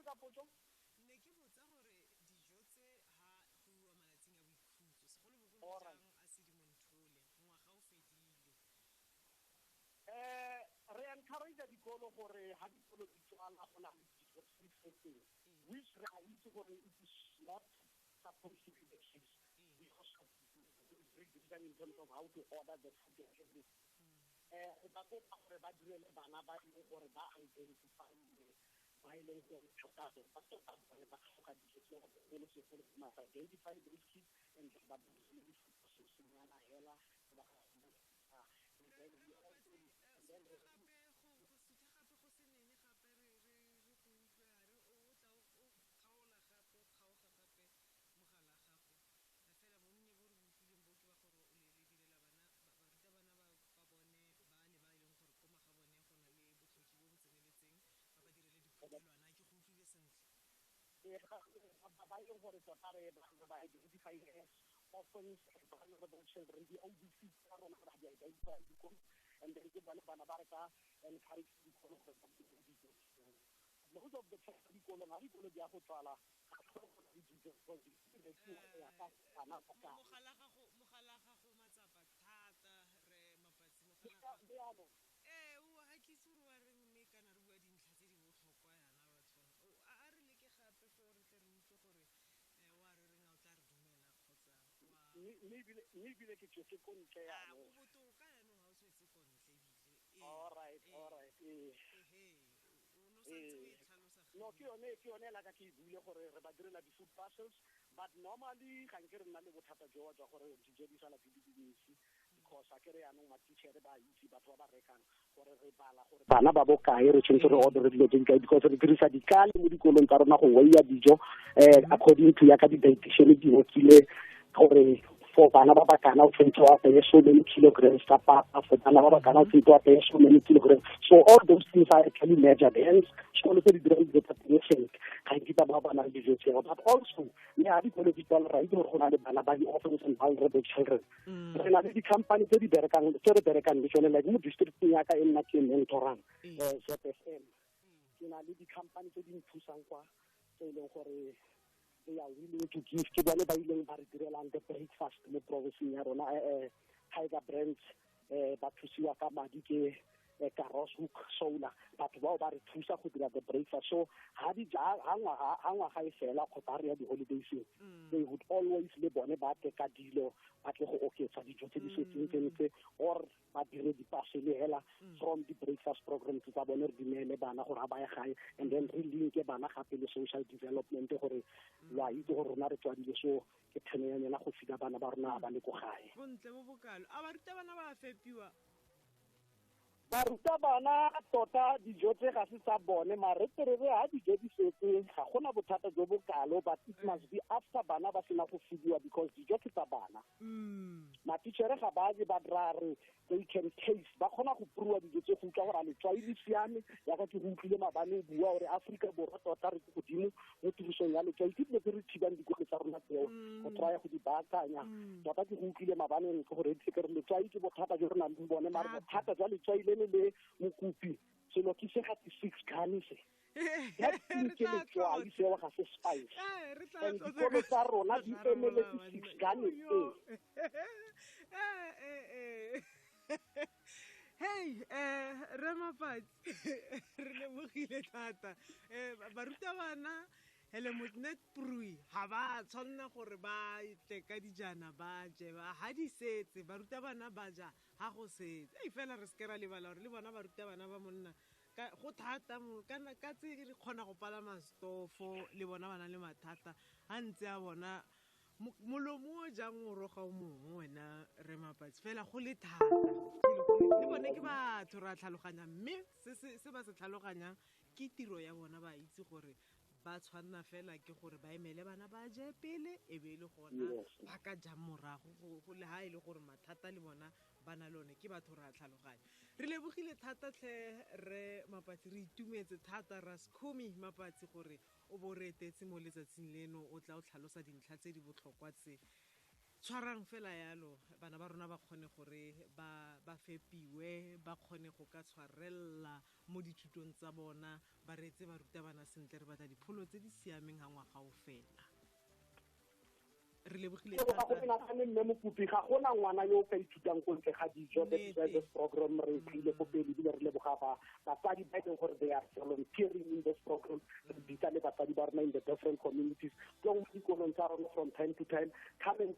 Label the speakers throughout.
Speaker 1: ka potso
Speaker 2: ne ke botsa gore dijo tse ha go iwa malatsing a boikhutso segolobogolo jang a Sedimonthole ngwaga o fedile
Speaker 1: re encourage dikolo gore ha dikolo di tswala go na le dijo tse di fetseng which re a itse gore it is not supposed to be the case because of in terms of how to order the food and everything. Ba kopa gore ba direle bana ba ile gore ba identify ba ile go tlhoka ba tlhoka gore ba tlhoka dijo tse go se go ma identify those kids and ba ba le processing yana hela ba ba ile gore tota re ba identify orphans and vulnerable children the OBC ka rona ba di identify and then ke bana ba re ka encourage dikolo go ba dijo most of the time dikolo ga dikolo di a go tswala ga go go di dijo go di ya ka bana ka
Speaker 2: mogala gago matsapa thata re mapatsi mogala o ha ke tsuru wa reng mme kana re bua dintlha tse di botlhokwa yana batho a re leke gape fe re tle re utlwe gore wa re reng a o tla re dumela kgotsa
Speaker 1: maybe ke tse ko ntle ya
Speaker 2: go botoka yanong ha o swetse ko ntle ebile
Speaker 1: all right no ke yone la ka ke bule gore re ba direla di food parcels but normally ga nke re nna le bothata jo jwa gore dijo di sala di dintsi because a kere yanong ma-teacher ba itse batho ba ba rekang gore re bala gore bana ba bokae re tshwanetse re order dilo tse di kae because re dirisa dikale mo dikolong tsa rona go weya dijo according to ya ka di-dietitian di bokile gore for bana ba bakana o tshwanetse wa apeye so many kilograms ka papa for bana ba bakana o tshwanetse wa apeye so many kilograms so all those things are actually measured hence sekolo se di dira dijo tsa teng ga nkita ba bana le dijo tseo but also le ha dikolo di tswala ra itse gore go na le bana ba di-orphans and vulnerable children re na le di-company tse re berekang le tsone like mo districteng ya ka e nna ke mentorang ZFM ke na le di-company tse di nthusang kwa tse e leng gore they are willing to give ke bone ba ileng ba re direlang the breakfast mo provinceng ya rona Tiger Brands ba thusiwa ka madi ke Carros Hook Solar batho bao ba re thusa go dira the breakfast so ha ngwaga e fela kgotsa re ya di-holidays they would always le bone ba teka dilo ba tle go oketsa dijo tse di setseng tse or ba dire dipasele hela from the breakfast program tsa bone re di neele bana gore ga ba ye gae and then re linke bana gape le social development gore wa itse gore rona re tswadile so ke thenenyana go fida bana ba rona ba le ko gae
Speaker 2: bontle bo bokalo a ba ruta bana ba fepiwa
Speaker 1: baruta bana tota dijo tse ga se tsa bone mareterere ha dijo di setse ga gona bothata jo bokalo but it must be after bana ba sena go fidiwa because dijo ke tsa bana matitšhere ga ba je ba drare they can taste ba kgona go prua dijo tse go utlwa gore a letswai le siame yaka ke go utlwile mabane o bua gore Afrika Borwa tota re ke godimo mo tirisong ya letswai ke dilo tse re thibang dikolo tsa rona tseo go traya go di baakanya tota ke go utlwile mabaneng ke gore ke re letswai ke bothata jo re nang le bone mare bothata jwa letswai le mokopi selo ke se gate 6 gane se ya ke letswai seo ga se spice and dikolo tsa rona di emeletse 6 gane
Speaker 2: hey Ramapatsi re lebogile thata barutabana hele motnet prui ha ba tshwanna gore ba tle ka dijana ba je ba ha di setse barutabana ba ja ha go setse fela re skera lebala gore le bona barutabana ba monna go thata kana ka tse re kgona go palama stofo le bona bana le mathata ha ntse a bona molomo o jang o roga o mongwe wena Ramapatsi fela go le thata le bone ke batho ra tlhaloganya mme se ba se tlhaloganyang ke tiro ya bona ba itse gore ba tshwanna fela ke gore ba emele bana ba je pele e be le gona ba ka jang morago go le ha ile gore mathata le bona bana lone ke batho ra tlhaloganya re lebogile thata tle re Mapatsi re itumetse thata ra skhomi Mapatsi gore o bo re etetse mo letsatsing leno o tla o tlhalosa dintlha tse di botlhokwa tse tshwarang fela yalo bana ba rona ba kgone gore ba ba fepiwe ba kgone go ka tshwarella mo dithutong tsa bona ba retse barutabana sentle re batla dipholo tse di siameng ga ngwaga o fela re lebogile
Speaker 1: thata go nagane mme mokopi ga gona ngwana yo o ka ithutang ko ntle ga dijo this program re tlile go pele di re leboga batsadi ba teng gore they are volunteering in this program di tla le batsadi ba rena in the different communities go dikolong tsa rona from time to time come and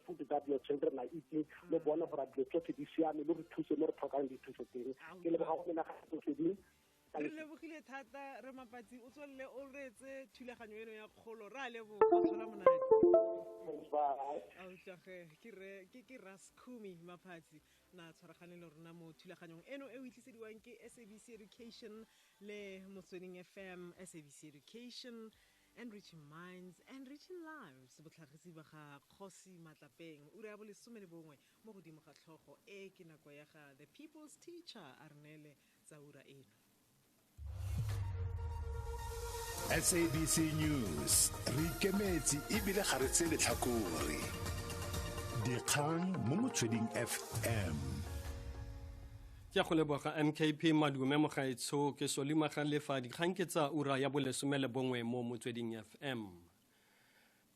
Speaker 1: food that your children are eating le bona gore dilo tsotlhe di siame le re thuse mo re tlhokang dithuso teng ke leboga go nagana go
Speaker 2: re lebogile thata re mapatsi o tswelele o retse thulaganyo eno ya kgolo ra leboga tshola monate ke Raskumi Mapatsi na tshwaragane le rona mo thulaganyong eno e o itlisediwang ke SABC Education le Motsweding FM. SABC Education, enriching minds, enriching lives. Botlhagisi ba ga Kgosi Matlapeng ura ya bo 11 mo godimo ga tlhogo e ke nako ya ga the people's teacher Arnele tsa ura eno.
Speaker 3: SABC News re ikemetse ebile ga re tse letlhakore dikgang mo Motsweding FM.
Speaker 4: Ke go leboga MKP madume mo gaetsho ke solima ga lefa dikgang ke tsa ura ya bo 11 mo Motsweding FM.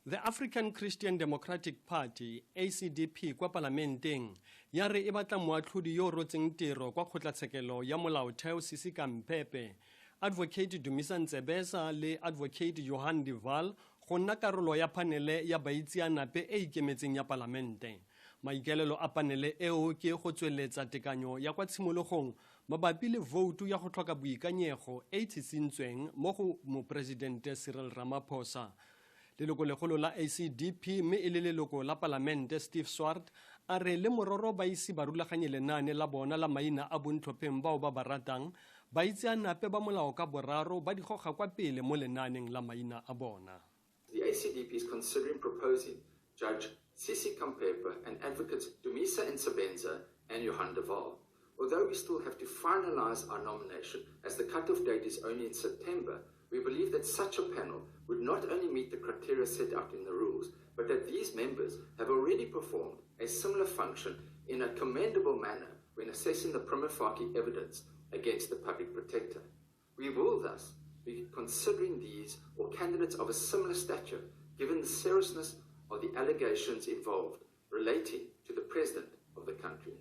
Speaker 4: The African Christian Democratic Party ACDP kwa parlamenteng ya re e batla moatlhodi yo rotseng tiro kwa kgotlatshekelo ya molaotheo Sisi Kampepe Advocate Dumisa Ntsebesa le Advocate Johan Dival go nna karolo ya panele ya baitseanape e ikemetseng ya parlamente. Maikelelo a panele eo ke go tsweletsa tekanyo ya kwa tshimologong mabapi le voutu ya go tlhoka boikanyego e tsitsintsweng mo go mopresidente Cyril Ramaphosa. Leloko legolo la ACDP mme e le leloko la parlamente Steve Swart a re le mororo ba isi ba rulaganye lenane la bona la maina a bontlhopheng bao ba baratang ba itseanape ba molao ka boraro ba digoga kwa pele mo lenaneng la maina a bona.
Speaker 5: The ACDP is considering proposing Judge Sisi Kampepe and advocates Dumisa Ntsebesa and Johan de Waal. Although we still have to finalize our nomination as the cutoff date is only in September, we believe that such a panel would not only meet the criteria set out in the rules, but that these members have already performed a similar function in a commendable manner when assessing the prima facie evidence against the public protector. We will thus be considering these or candidates of a similar stature given the seriousness of the allegations involved relating to the president of the country.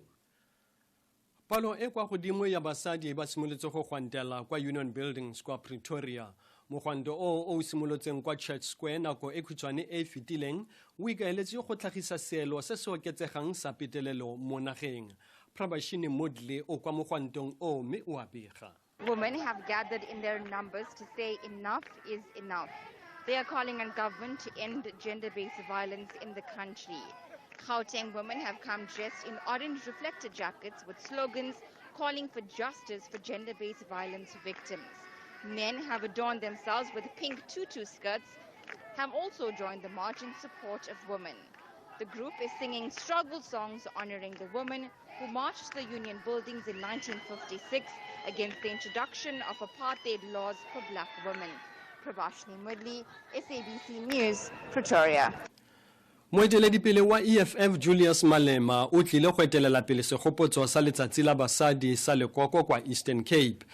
Speaker 4: Palo e kwa godimo ya basadi ba simolotse go gwantela kwa Union Buildings kwa Pretoria. Mogwando o simolotseng kwa Church Square nako e khutshwane e fitileng o ikaeletse go tlhagisa seelo se se oketsegang sa petelelo mo nageng. Prabashini Modley o kwa mogwantong o mme o abega.
Speaker 6: Women have gathered in their numbers to say enough is enough. They are calling on government to end gender-based violence in the country. Gauteng women have come dressed in orange reflector jackets with slogans calling for justice for gender-based violence victims. Men have adorned themselves with pink tutu skirts, have also joined the march in support of women. The group is singing struggle songs honoring the women who marched to the Union Buildings in 1956 against the introduction of apartheid laws for black women. Prabashini Mudli, SABC News, Pretoria.
Speaker 4: Moeteledipele wa EFF Julius Malema o tlile go etelela pele segopotso sa letsatsi la basadi sa lekoko kwa Eastern Cape.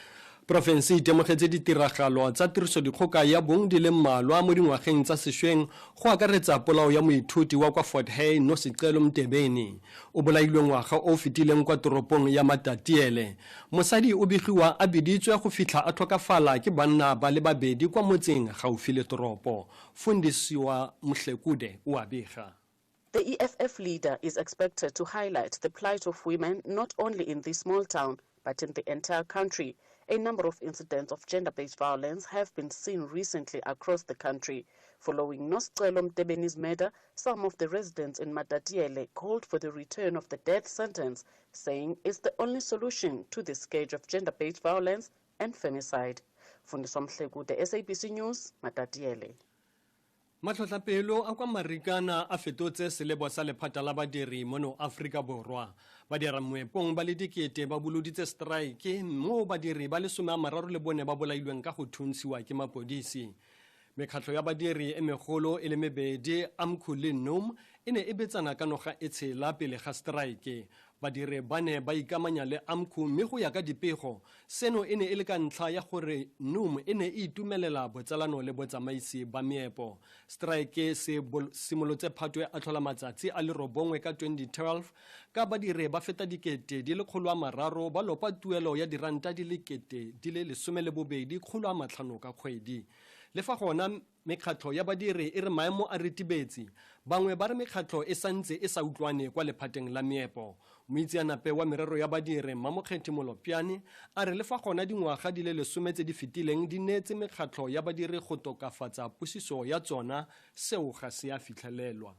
Speaker 4: Profense e temogetse ditiragalo tsa tirisodikgoka ya bong di le mmalwa mo dingwageng tsa sešweng go akaretsa polao ya moithuti wa kwa Fort Hare Nosicelo Mtebeni o bolailwe ngwaga o fetileng kwa toropong ya Matatiele. Mosadi o begiwa a biditswe go fitlha a tlhokafala ke banna ba le babedi kwa motseng gaufi le toropo. Fundisiwa Mhlekude o abega.
Speaker 7: The EFF leader is expected to highlight the plight of women not only in this small town but in the entire country. A number of incidents of gender-based violence have been seen recently across the country. Following Nosicelo Mtebeni's murder, some of the residents in Matatiele called for the return of the death sentence, saying it's the only solution to the scourge of gender-based violence and femicide. Fundiswa Mhlekude, SABC News, Matatiele.
Speaker 4: Matlhotlhapelo a kwa Marikana a fetotse selebo sa lephata la badiri mono Afrika Borwa. Badira moepong ba le dikete ba boloditse strike mo badiri ba le 34 ba bolailweng ka go thuntsiwa ke mapodisi. Mekgatlho ya badiri e megolo e le mebedi Amkhulin Nom e ne e betsana ka noga e tshela pele ga strike. badiri ba ne ba ikamanya le AMCU mme go ya ka dipego seno e ne e le ka ntlha ya gore NUM e ne e itumelela botsalano le botsamaisi ba meepo. Strike se simolotse Phatwe a tlhola matsatsi a le 9 ka 2012 ka badiri ba feta dikete di le 300 ba lopa tuelo ya diranta di le 12,500 ka kgwedi. Le fa gona mekgatlho ya badiri e re maemo a ritibetsi, bangwe ba re mekgatlho e santse e sa utlwane kwa lephateng la meepo. Moitseanape wa merero ya badiri Mamokgethi Molopiane a re le fa gona dingwaga di le 10 tse di fetileng di neetse mekgatlho ya badiri go tokafatsa pusiso ya tsona, seo ga se a fitlhelelwa.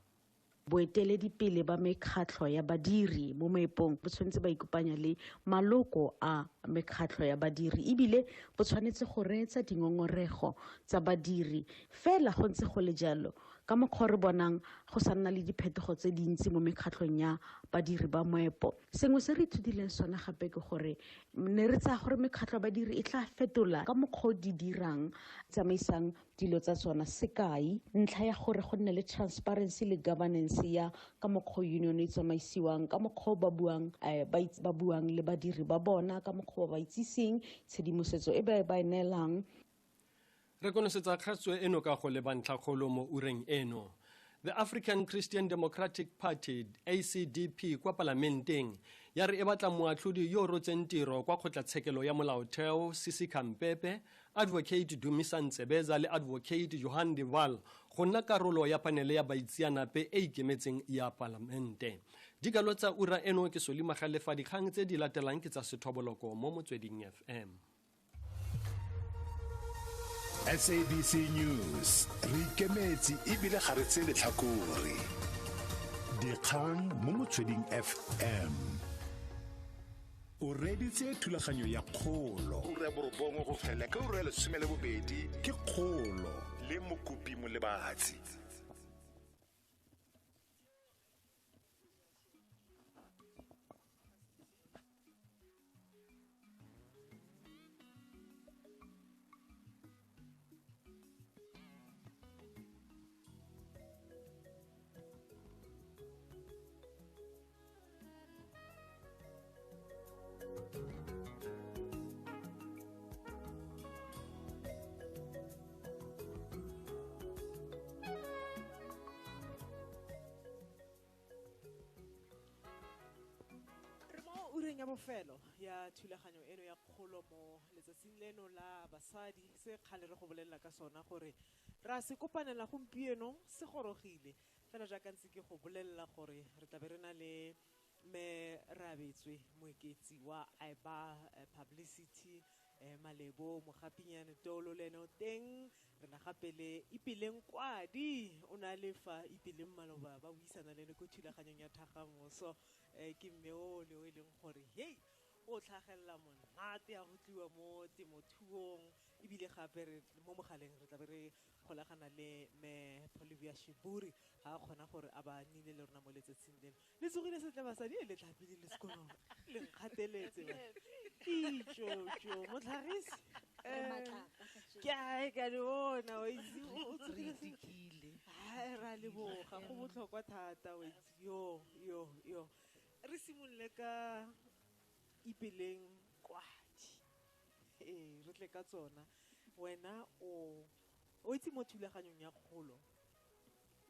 Speaker 8: Boeteledipele ba mekgatlho ya badiri mo maepong bo tshwanetse ba ikopanya le maloko a mekgatlho ya badiri ebile bo tshwanetse go reetsa dingongorego tsa badiri fela go ntse go le jalo ka mokgwa re bonang go sa nna le diphetogo tse dintsi mo mekgatlhong ya badiri ba moepo. Sengwe se re ithutileng sona gape ke gore ne re tsaya gore mekgatlho ya badiri e tla fetola ka mokgwa di dirang tsamaisang dilo tsa tsona. Sekai ntlha ya gore go nne le transparency le governance ya ka mokgwa union e tsamaisiwang, ka mokgwa ba buang le badiri ba bona, ka mokgwa ba itsiseng tshedimosetso e ba e neelang.
Speaker 4: Re konosetsa kgatso eno ka go lebantlhakgolo mo ureng eno. The African Christian Democratic Party, ACDP, kwa parlamenteng ya re e batla moatlhodi yo rotseng tiro kwa kgotlatshekelo ya molaotheo Sisi Kampepe, Advocate Dumisa Ntsebeza le Advocate Johan de Waal go nna karolo ya panele ya baitseanape e ikemetseng ya parlamente. Dikalo tsa ura eno ke Solima Galefa, dikgang tse di latelang ke tsa sethoboloko mo Motsweding FM.
Speaker 3: SABC News re ikemetse ebile ga re tse letlhakore. Dikgang mo Motsweding FM. O reditse thulaganyo ya kgolo. O re borobongo go fela ka o re 12 ke kgolo le mokopi mo lebatsi.
Speaker 2: ya bofelo ya thulaganyo eno ya kgolo mo letsatsing leno la basadi se kgale re go bolelela ka sona gore ra se kopanela gompieno se gorogile fela jaaka ntse ke go bolelela gore re tla be re na le me rabetswe moeketsi wa aiba publicity malebo mogapinyane tolo leno teng re na gape le ipileng kwadi o na le fa ipileng maloba ba buisana le go thulaganyong ya thagamoso ke mmeo le o e leng gore hey o tlhagella monate ya go tliwa mo temothuong ebile gape re mo mogaleng re tla be re golagana le me Polivia Shiburi ha kgona gore a ba nile le rona mo letsatsing leno le tsogile setle basadi le tlhapile le sekono le nkgateletse jo motlhagisi ke a ka le bona o itse o tsogile ra le boga go botlhokwa thata o itse yo re simolle ka ipeleng kwadi re tle ka tsona wena o itse mo thulaganyong ya kgolo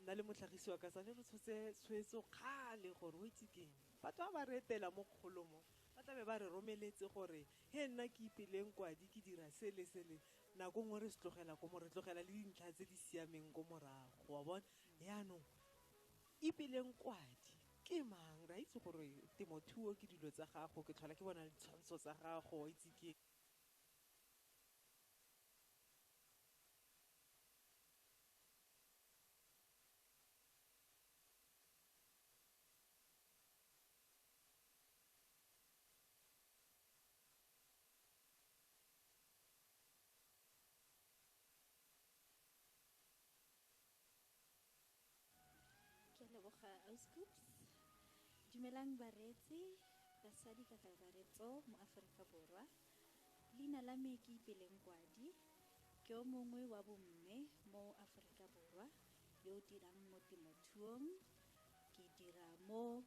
Speaker 2: nna le motlhagisi wa ka sa le re tshotse tshwetso kgale gore o itse keng batho ba ba re etela mo kgolo mo ba tla be ba re romeletse gore he nna ke ipeleng kwadi ke dira se le nako ngwe re se tlogela ko mo re tlogela le dintlha tse di siameng ko morago wa bona yaanong ipeleng kwadi ke mang ra itse gore temothuo ke dilo tsa gago ke tlhola ke bona ditshwantsho tsa gago itse ke
Speaker 9: Dumelang baretsi basadi ka baretso mo Afrika Borwa leina la me ke ipeleng kwadi ke o mongwe wa bomme mo Afrika Borwa yo dirang mo temothuong ke dira mo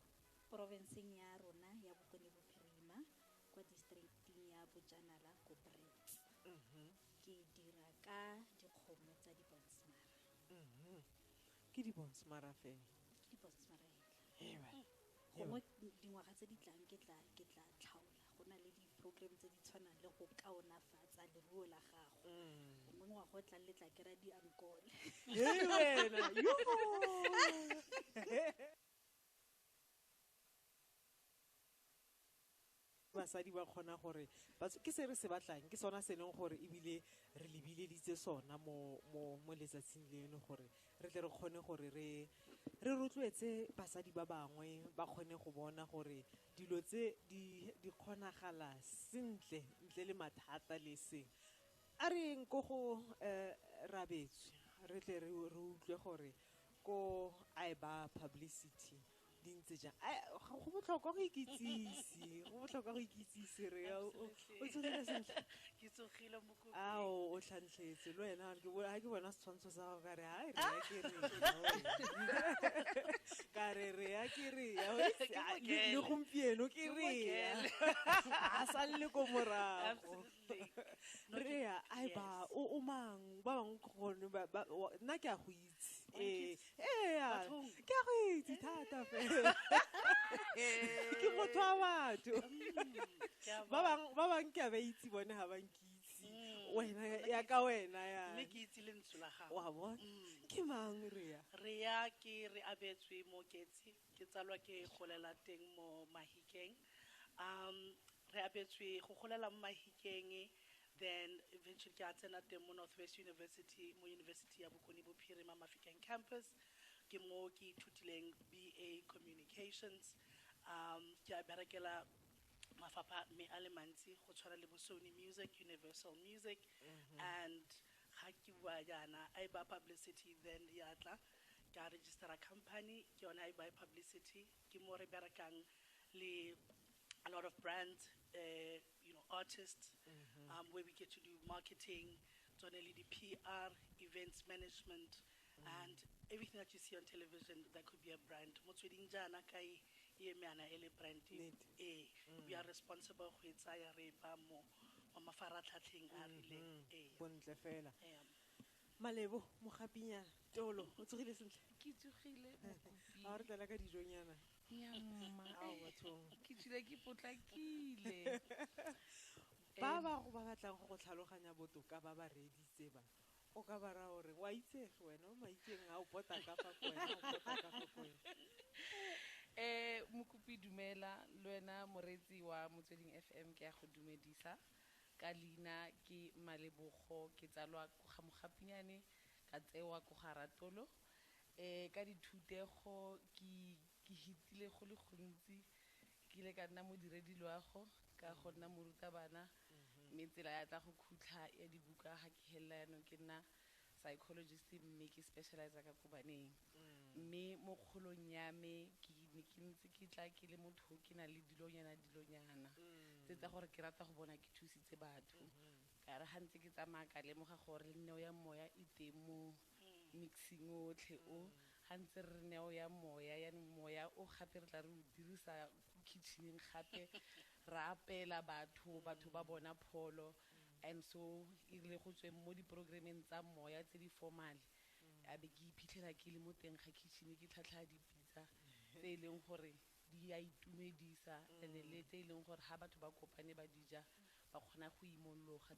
Speaker 9: provinceng ya rona ya Bokone Bophirima kwa districting ya Bojanala ko Brits. Ke dira ka dikgomo tsa dibonsmara.
Speaker 2: Ke dibonsmara fela.
Speaker 9: Ke dibonsmara hela. Gongwe dingwaga tse di tlang ke tla tlhaola go na le di-program tse di tshwanang le go kaonafatsa leruo la gago. Gongwe ngwaga o tla letla ke ra di-ankole.
Speaker 2: Wena basadi ba kgona gore ke se re se batlang ke sona se leng gore ebile re lebileditse sona mo letsatsing leno gore re tle re kgone gore re rotloetse basadi ba bangwe ba kgone go bona gore dilo tse di kgonagala sentle ntle le mathata le seng a reng ko go rabetswe re tle re utlwe gore ko a ba publicity dintse jang go botlhokwa go ikitsise re o tsogile sentle
Speaker 10: ke tsogile mokopi
Speaker 2: o tlhantlhetse le wena ga ke bona setshwantsho sa gago ka re ka re rea ke rea le gompieno ke rea a salle ko morago rea ba o mang ba bang gone nna ke a go itse ke a go itse thata fela ke motho wa batho ba bang ke a ba itse bone ga ba nkitse wena ya ka wena ya
Speaker 10: mme ke itse le ntse la gago
Speaker 2: wa bona ke mang
Speaker 10: rea ke re abetswe mo Ketsi ke tsalwa ke golela teng mo Mahikeng re abetswe go golela mo Mahikeng then eventually ke a tsena teng mo Northwest University mo University ya Bokone Bophirima Mafikeng campus ke mo ke ithutileng BA Communications ke a berekela mafapha me a le mantsi go tshwana le Sony Music, Universal Music and ga ke bua jana I ba publicity then ya tla ka register a company ke yona I ba publicity ke mo re berekang le a lot of brands artists where we get to do marketing, the PR, events management, and everything that you see on television that could be a brand. Motsweding Fm brand. We are responsible for it.
Speaker 2: Bontle fela. Malebo mogapinyana tolo o tsogile sentle
Speaker 10: ke tsogile mokopi
Speaker 2: a re tla ka dijonyana
Speaker 10: nyamma ke tsile ke potlakile
Speaker 2: ba go ba batlang go tlhaloganya botoka ba ba reditse ba o ka ba ra gore wa itsege wena o maitseng a o pota ka fa wena
Speaker 10: mokopi dumela le wena moretsi wa Motsweding FM ke a go dumedisa ka leina ke Malebogo ke tsalwa go ga mogapinyane ka tsewa go ga Ratolo ka dithutego ke hitile go le gontsi ke ile ka nna mo diredi loago ka go nna morutabana mme tsela ya tla go khutla ya dibuka ga ke hella yanong ke nna psychologist mme ke specialize ka kobaneng mme mo kgolong ya me ke ntse ke tla ke le motho ke na le dilonyana tse tsa gore ke rata go bona ke thusitse batho ka re gantse ke tsamaya ka lemoga gore le neo ya moya e teng mo mixing otlhe o gantse re neo ya moya ya moya o gape re tla re o dirisa kitcheneng gape ra apela batho ba bona pholo and so e le go tswe mo di-programmeng tsa moya tse di formal a be ke iphitlhela ke le mo teng ga kitchen ke tlhatlha dipitsa tse e leng gore di a itumedisa and le tse e leng gore ha batho ba kopane ba dija ba kgona go imologa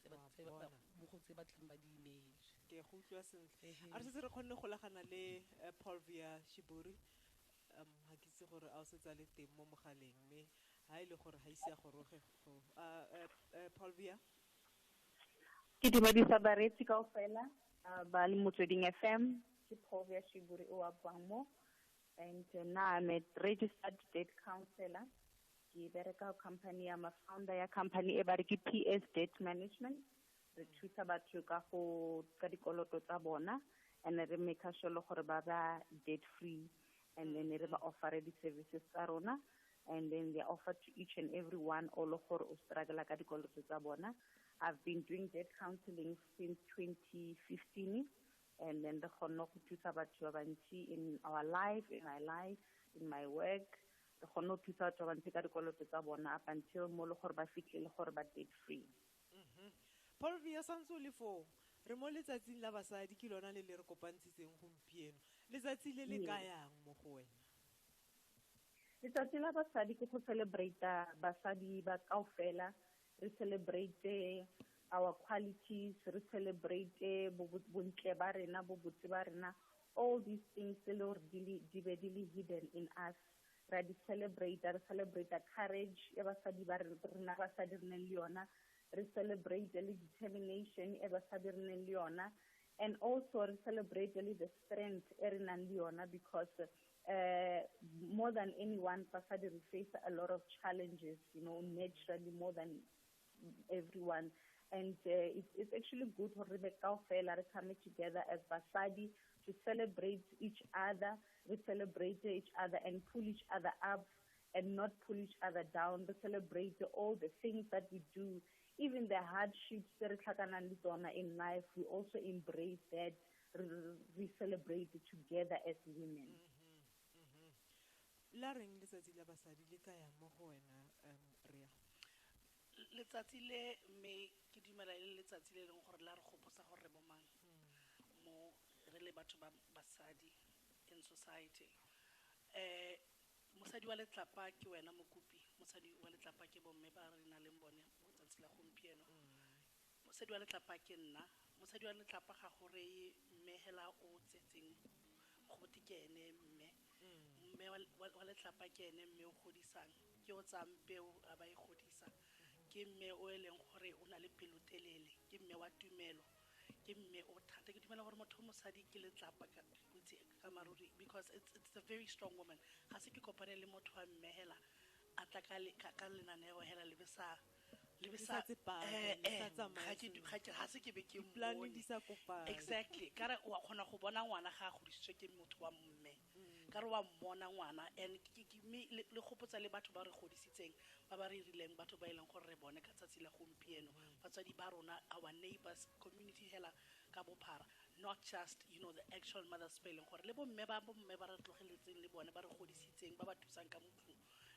Speaker 10: mo go tse ba tlang ba di image
Speaker 2: ke go utlwa sentle a re se re kgonne go lagana le Paulvia Shiburi ha ke itse gore a o se tsa le teng mo mogaleng mme ha ile gore ha ise a goroge go Paulvia
Speaker 11: ke dumedisa baretsi kaofela ba le Motsweding FM ke Paulvia Shiburi o a buang mo and now I'm a registered debt counselor ke bereka company ya founder ya company e ba re ke PS Debt Management re thusa batho ka dikoloto tsa bona and re make sure gore ba ba debt free and then re ba offer di services tsa rona and then they offer to each and every one all of gore o struggle ka dikoloto tsa bona. I've been doing debt counseling since 2015 and then the kgona go thusa batho ba bantsi in our life, in my life, in my work re kgone go thusa batho ba bantsi ka dikoloto tsa bona up until mo le gore ba fitlhele gore ba debt free.
Speaker 2: Paul Via santse o le foo re mo letsatsing la basadi ke lona le le re kopantshitseng gompieno letsatsi le le kayang mo go wena?
Speaker 11: Letsatsi la basadi ke go celebrate basadi ba kaofela, re celebrate our qualities, re celebrate bontle ba rena, bobotse ba rena, all these things le gore di be di le hidden in us. Ra di celebrate, re celebrate courage e basadi ba rena basadi re neng le yona, re celebrate le determination e basadi re neng le yona, and also re celebrate the strength e re nang le yona, because more than anyone, Basadi face a lot of challenges, naturally more than everyone. And it's actually good for Rebecca Fela coming together as Basadi to celebrate each other, we celebrate each other and pull each other up and not pull each other down. We celebrate all the things that we do, even the hardships that in life, we also embrace that, we celebrate it together as women.
Speaker 2: La reng letsatsi la basadi le kaya mo go wena Ria?
Speaker 9: Letsatsi le me ke dumela le letsatsi le leng gore la re gopotsa gore re bo mang mo re le batho ba basadi in society. Mosadi wa letlapa ke wena mokopi, mosadi wa letlapa ke bomme ba re na le bone mo tsatsi la gompieno. Mosadi wa letlapa ke nna, mosadi wa letlapa ga gore mmehela o tsetseng go botikene mme wa letlapa ke ene mme o godisang ke o tsampeo a ba e godisa ke mme o eleng gore o na le pelo telele ke mme wa tumelo ke mme o thata ke dumela gore motho mosadi ke letlapa ka botse ka maruri, because it's a very strong woman. Ga se ke kopane le motho wa mmehela a tla ka lenaneo hela le besa ha se ke be ke
Speaker 2: planning di sa kopana.
Speaker 9: Exactly, kare wa khona go bona ngwana ga go disitswe ke motho wa mme, kare wa mmona ngwana. And le gopotsa le batho ba re godisitseng ba ba re rileng batho ba ileng gore re bone ka tsatsi la gompieno, batswadi ba rona, our neighbors, community hela ka bophara, not just the actual mother spelling gore le bomme ba re tlogeletseng le bone ba re godisitseng ba ba thusang ka motho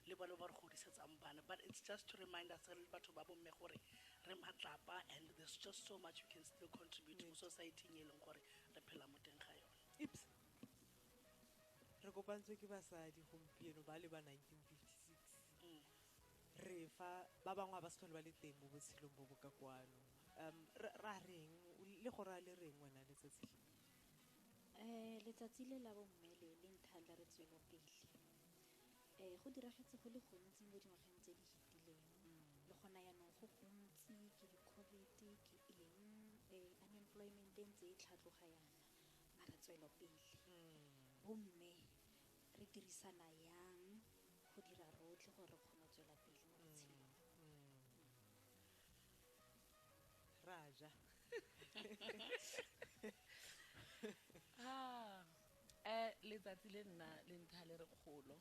Speaker 9: le bone ba re godisetsang bana. But it's just to remind us le batho ba bomme gore re matlapa, and there's just so much we can still contribute to society e leng gore re phela mo teng ga yona.
Speaker 2: Ips re kopantswe ke basadi gompieno ba le ba 1956 re fa ba bangwe ba se tlhole ba le teng mo botshelong bo bo ka kwano. Ra reng le gore a le reng wena letsatsi
Speaker 9: letsatsi le la bomme le nthala re tswela pele go diragetse go le gontsi mo dingwageng tse di hitileng le gona yaanong go gontsi ke di-COVID ke unemployment ntse e tlhatloga yana mara tswela pele bomme re dirisana yang go dira rotlhe gore re kgone go tswela pele mo botshelong.
Speaker 2: Raja
Speaker 10: letsatsi le nna le ntha le re kgolo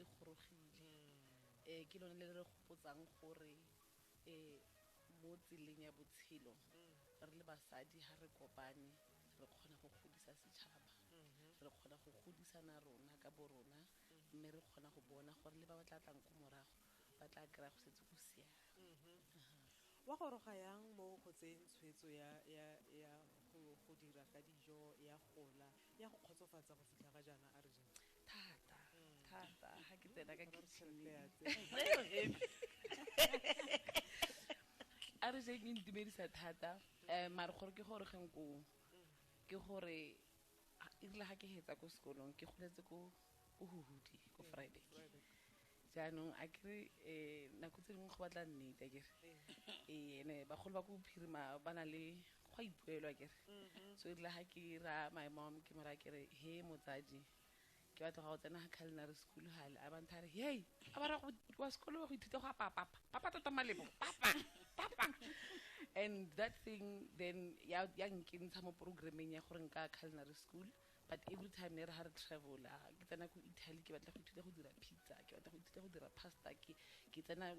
Speaker 10: e gorogile ke lone le re gopotsang gore mo tseleng ya botshelo re le basadi ha re kopane re kgona go godisa setšhaba, re kgona go godisana rona ka bo rona, mme re kgona go bona gore le ba ba tla tlang ko morago ba tla kry-a go setse go siame.
Speaker 2: wa goroga yang mo go tseng tshwetso ya go dira ka dijo ya gola ya go kgotsofatsa go fitlha ga jaana a re jeng
Speaker 10: thata ha ke tsena ka kitchen a re jeng intumedisa thata mare gore ke gore geng ke gore ile ha ke hetsa ko sekolong ke goletse ko Huhudi ko Friday jaanong a kere nako tse dingwe go batla nnete a kere ene bagolo ba ko bophirima ba na le go a ipuelwa kere so ile ha ke ra my mom ke mara kere he motsadi ke batla go tsena ga culinary school hale a bantha re hey a ba ra go wa sekolo go ithuta go papa tota malebo papa and that thing then ya nkintsha mo programming ya gore nka culinary school but every time ne re ha re travela ke tsena go Italy ke batla go ithuta go dira pizza ke batla go ithuta go dira pasta ke tsena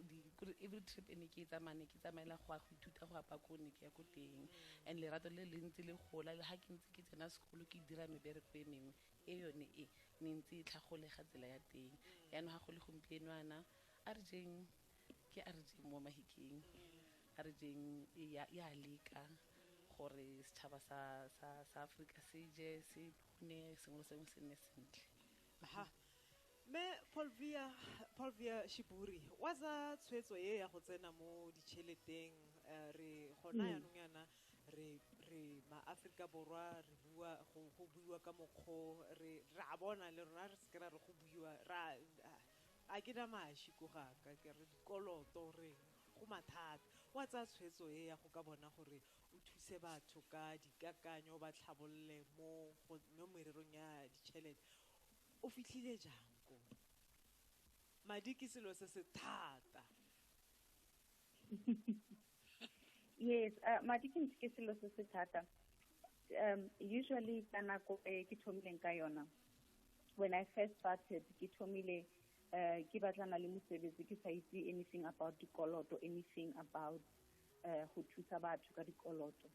Speaker 10: every trip ene ke tsamane ke tsamaela go ithuta go apa ko ne ke ya go teng and lerato le le ntse le gola le ha ke ntse ke tsena sekolo ke dira mebereko e mengwe e yone e ne ntse e tlhagolega tsela ya teng ya no ha go le gompienwana a re jeng ke a re jeng mo mahikeng a re jeng ya leka gore setšhaba sa Africa se je se bone sengwe sengwe se nne sentle.
Speaker 2: Aha. Me Polvia Shiburi wa tsa tshwetso ye ya go tsena mo ditšheleteng re gona yanong yana re ma-Africa borwa re bua go buiwa ka mokgwa re a bona le rona re se ra re go buiwa ra a ke da mashi go ga ka ke re dikoloto re go mathata wa tsa tshwetso ye ya go ka bona gore o thuse batho ka dikakanyo ba tlhabolle mo mererong ya ditšhelete o fitlhile jang ko madi ke selo se se thata.
Speaker 11: Yes, madi ke selo se se thata. Usually kana ko ke thomileng ka yona when I first started ke thomile ke batlana le mosebetsi ke sa itse anything about dikoloto anything about go thusa batho ka dikoloto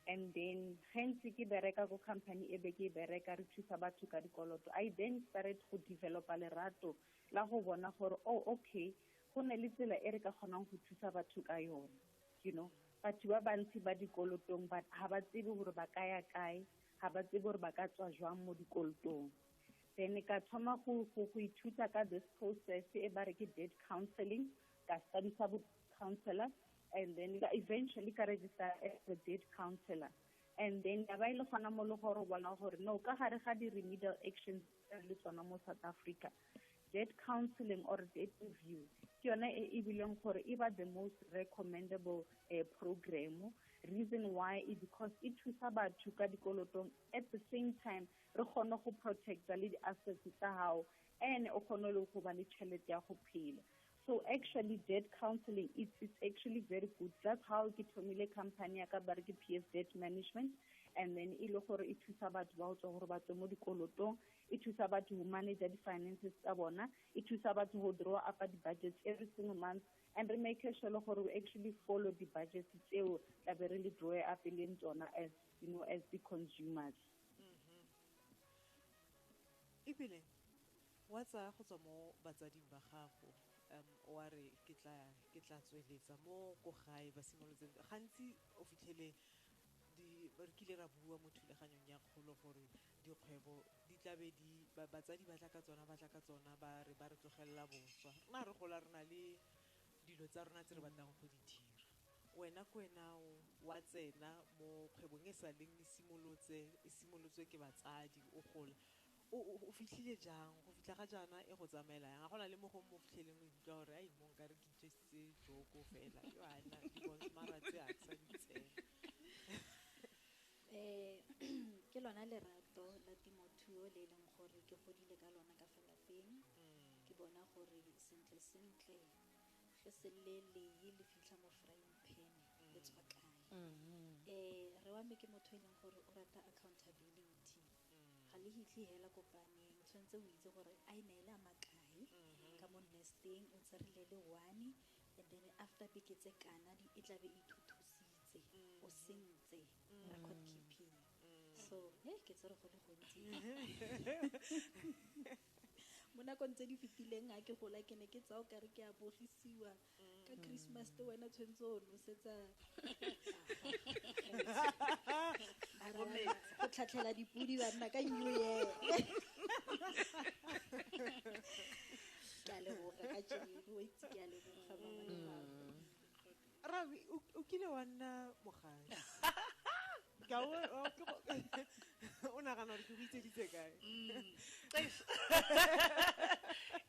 Speaker 11: and then hence ke bereka go company e be ke bereka re thusa batho ka dikoloto I then started to develop lerato la go bona gore oh okay go ne le tsela e re ka kgonang go thusa batho ka yona you know batho ba bantsi ba dikolotong but ha ba tsebe gore ba ka ya kae ha ba tsebe gore ba ka tswa jwang mo dikolotong then ka thoma go ithuta ka this process e ba re ke debt counseling ka study sa counselor and then eventually ka register as a debt counselor and then ya ba ile gona mo le gore bona gore no ka gare ga di remedial actions le tsona mo South Africa debt counseling or debt review ke yona e bileng gore e ba the most recommendable program reason why is because it thusa batho ka dikolotong at the same time re kgone go protect le di assets tsa hao and o kgone le go ba le tšhelete ya go phela. So actually debt counseling it's actually very good. That's how ke thomile company ya ka ba re ke PS Debt Management and then e le gore e thusa batho ba go tswa gore ba tswe mo dikolotong e thusa batho go manage the finances tsa bona e thusa batho go draw up the budgets every single month and we make sure gore we actually follow the budgets tseo tla be re le draw up le tsona as you know as the consumers.
Speaker 2: Ibile wa tsa go tswa mo batsading ba gago wa re ke tla tsweletsa mo go gae ba simolotseng gantsi o fitlhele re kile ra bua mo thulaganyong ya kgolo gore dikgwebo di tlabe batsadi ba tla ka tsona ba re tlogella boswa rena re gola rena le dilo tsa rona tse re batlang go di dira wena wa tsena mo kgwebong e sa leng e simolotswe ke batsadi o gola o fitlhile jang go fitlha ga jana e go tsamaela yang ga gona le mo go mo fitlheleng o utlwa gore ai mo nka re ke itsetse joko fela yo ana di bontsmaratse a tsa ditsena
Speaker 9: ke lona lerato la temothuo le leng gore ke godile ka lona ka felapeng ke bona gore sentle ge se le fitlha mo frying pan le tswa kae re wa me ke motho e leng gore o rata accountability ga le hitlhe hela kopaneng tshwantse o itse gore a inaela makae ka mo nesteng o tserile le one and then after beke tse kana e tla be ithuthusitse o sentse record keeping so ke tsere go le gontsi mo nakong tse di fetileng a ke gola ke ne ke tsao ka re ke a bogisiwa ka Christmas te wena tshwantse o nosetsa go tlhatlhela dipudi ba nna ka New Year ka leboga ka tšedi o itse ke a leboga mama le papa
Speaker 2: Rabi o kile wa nna mogadi ka o nagana gore ke go itseditse kae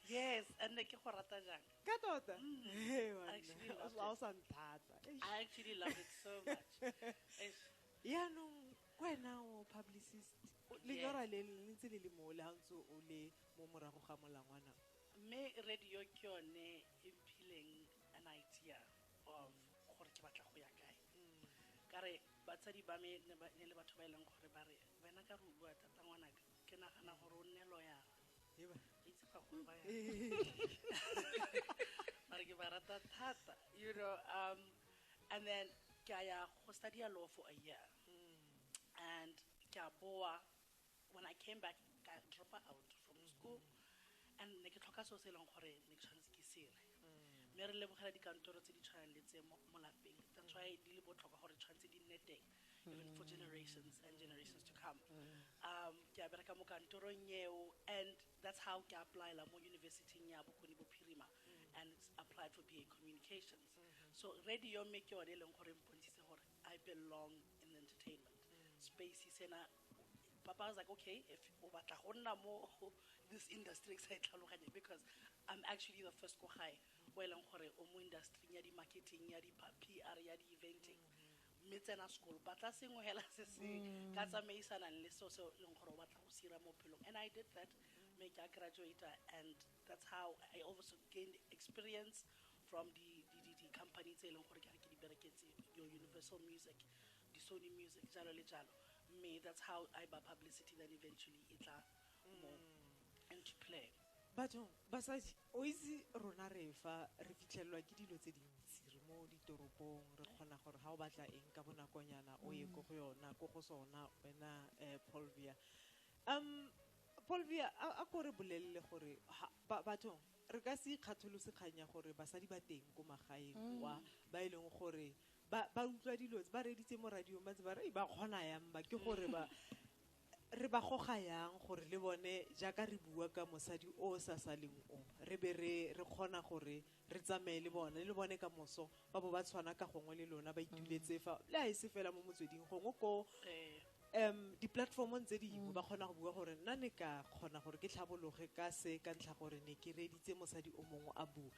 Speaker 12: yes and ke go rata jang
Speaker 2: ka tota o sa nthata
Speaker 12: I actually love it so much
Speaker 2: yaanong kwena o publicist le yora le ntse le mo le hantse o le mo morago ga molangwana
Speaker 12: mme radio ke yone e mphileng an idea of gore ke batla go ya kae kare batsadi ba me ne le batho ba ileng gore ba re wena ka re bua tata ngwanaka ke nagana gore o nne lawyer itse ka go ba mara ke ba rata thata and then ke ya go study law for a year and ke a boa when I came back I dropped out from school and ne ke tlhoka so se leng gore ne ke tshwanetse ke sire mme re lebogela dikantoro tse di tshwanang le tse mo lapeng that's why di le botlhokwa gore tshwanetse di nne teng even for generations and generations to come ke a bereka mo kantorong eo and that's how ke apply la mo university ya Bokoni Bophirima and it's applied for BA Communications so radio make yone e leng gore mpontshitse gore I belong in the entertainment space sena Papa was like, okay, if this industry because I'm actually the first go high well industry ya di marketing ya di PR ya di eventing metsena school batla sengwe hela se se ka tsamaisana le so leng gore batla go sira mo phelong and I did that make a graduator and that's how I also gained experience from the companies e leng gore ke di bereketse your Universal Music di Sony Music jalo le jalo me that's how I ba publicity then eventually itla more into play
Speaker 2: batho basadi o itse rona re fa re fitlhelwa ke dilo tse dintsi re mo ditoropong re kgona gore ha o batla eng ka bonakonyana o ye go yona go sona wena Polvia a go re bolelle gore batho re ka se ikgatholose kganya gore basadi ba teng go magaeng wa ba ileng gore ba utlwa dilo ba reditse mo radio ba tseba re ba kgona yang ba ke gore ba re ba goga yang gore le bone jaaka re bua ka mosadi o sa saleng o re be re kgona gore re tsamaye le bone ka moso ba bo ba tshwana ka gongwe le lona ba ituletse fa le a se fela mo Motsweding gongwe ko di platformong tse dingwe ba kgona go bua gore nna ne ka kgona gore ke tlhabologe ka se ka ntlha gore ne ke reditse mosadi o mongwe a bua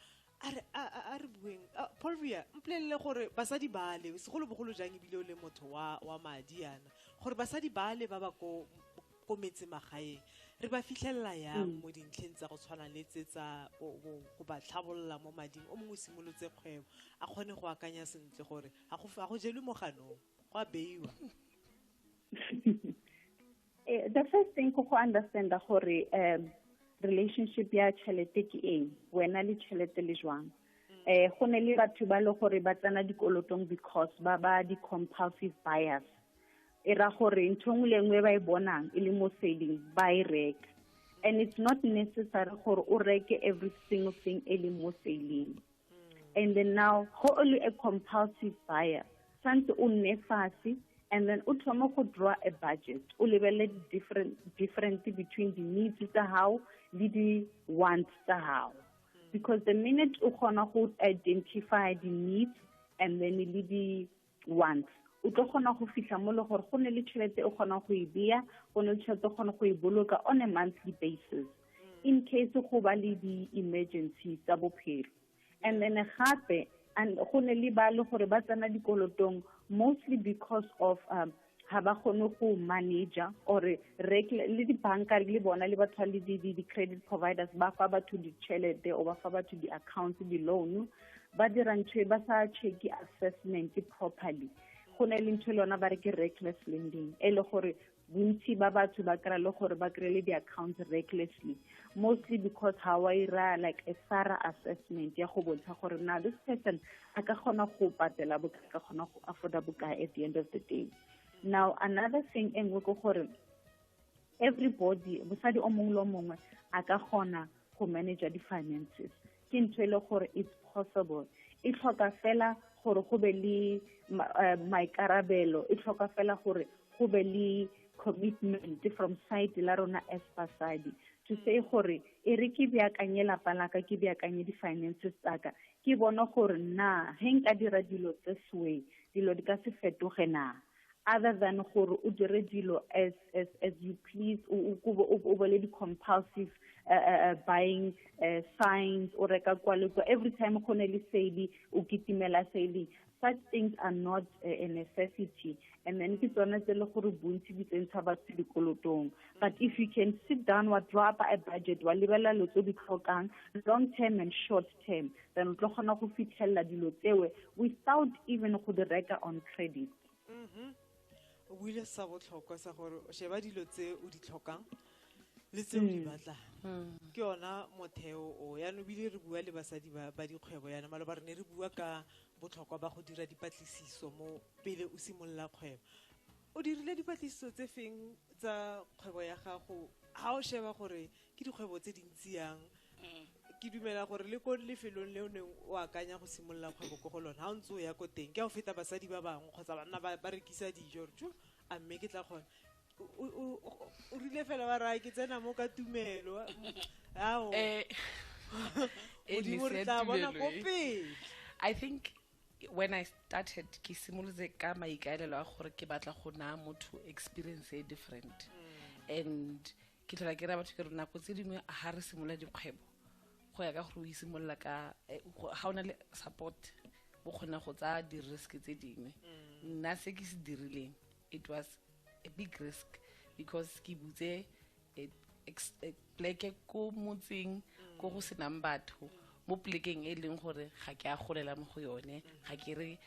Speaker 2: a re bueng Polvia mpolelele gore basadi ba le segolobogolo jang ebile o le motho wa madi yana gore basadi ba le ba ba ko metse magaeng re ba fitlhelela yang mo dintlheng tsa go tshwana le tse tsa go ba tlhabolola mo mading o mongwe simolotse kgwebo a kgone go akanya sentle gore ga go jelwe moganong go a beiwa
Speaker 11: the first thing go understand gore relationship ya tšhelete ke eng wena le tšhelete le jwang go ne le batho ba le gore ba tsena dikolotong because ba di compulsive buyers e ra gore ntho nngwe le nngwe ba e bonang e le mo selling ba e reka and it's not necessary gore o reke every single thing e le mo selling and then now go only a compulsive buyer santse o nne fase and then u thoma go draw a budget o lebelle different between the needs tsa how le the wants tsa how because the minute u kgona go identify the needs and then le the wants o tlo kgona go fihla mo le gore go ne le tšhelete o kgona go e bea go ne le tšhelete o kgona go e boloka on a monthly basis in case go ba le di emergencies tsa bophelo and then gape and go ne le ba le gore ba tsena dikolotong mostly because of ha ba kgone go manager or le di-banka le bona le batho le di credit providers ba fa batho ditšhelete o ba fa batho di-accounts di-loan ba dira ntho ba sa check assessment properly go ne le ntho lona ba re ke reckless lending e le gore bontsi ba batho ba kry le gore ba kry le di-accounts recklessly mostly because how I like a thorough assessment ya go bontsha gore now this person a ka kgona go patela bokae ka kgona go afforda bokae at the end of the day now another thing engwe go gore everybody bosadi o mongwe le mongwe a ka kgona go manage the finances ke ntho le gore it's possible e tlhoka fela gore go be le maikarabelo e tlhoka fela gore go be le commitment from side la rona as Basadi to say gore e re ke beakanye lapa laka ke beakanye di-finances tsaka ke bona gore na he nka dira dilo this way dilo di ka se fetoge na other than gore o dire dilo as you please o be le di-compulsive buying signs o reka kwalekwa every time go ne le sale o kitimela sale such things are not a necessity and then ke tsona tse le gore bontsi di tsentsha batho dikolotong but if you can sit down wa draw up a budget wa lebella lo tse di tlhokang long term and short term then o tlo kgona go fitlhella dilo tsewe without even go di reka on credit
Speaker 2: o buile sa botlhokwa sa gore o sheba dilo tse o di tlhokang le tseo di batlang ke yona motheo o ya no bile re bua le basadi ba dikgwebo yana maloba re ne re bua ka botlhokwa ba go dira dipatlisiso mo pele o simolola kgwebo o dirile dipatlisiso tse feng tsa kgwebo ya gago ha o sheba gore ke dikgwebo tse dintsi yang ke dumela gore le ko lefelong le o neng o akanya go simolola kgwebo ko go lona ha o ntse o ya ko teng ke a go feta basadi ba bangwe kgotsa banna ba rekisa dijo re a mme ke tla kgona o rile fela ba raya ke tsena mo ka tumelo ao modimo re tla bona ko pele.
Speaker 10: I think when I started ke simolotse ka maikaelelo a gore ke batla go naya motho experience e different and ke tlhola ke ra batho ke re nako tse dingwe ha re simolola dikgwebo go ya ka gore o simolola ka ha o na le support o kgona go tsaya di-risk tse dingwe nna se ke se dirileng it was a big risk because ke butse pleke ko motseng ko go senang batho mo plekeng e leng gore ga ke a golela mo go yone ga ke re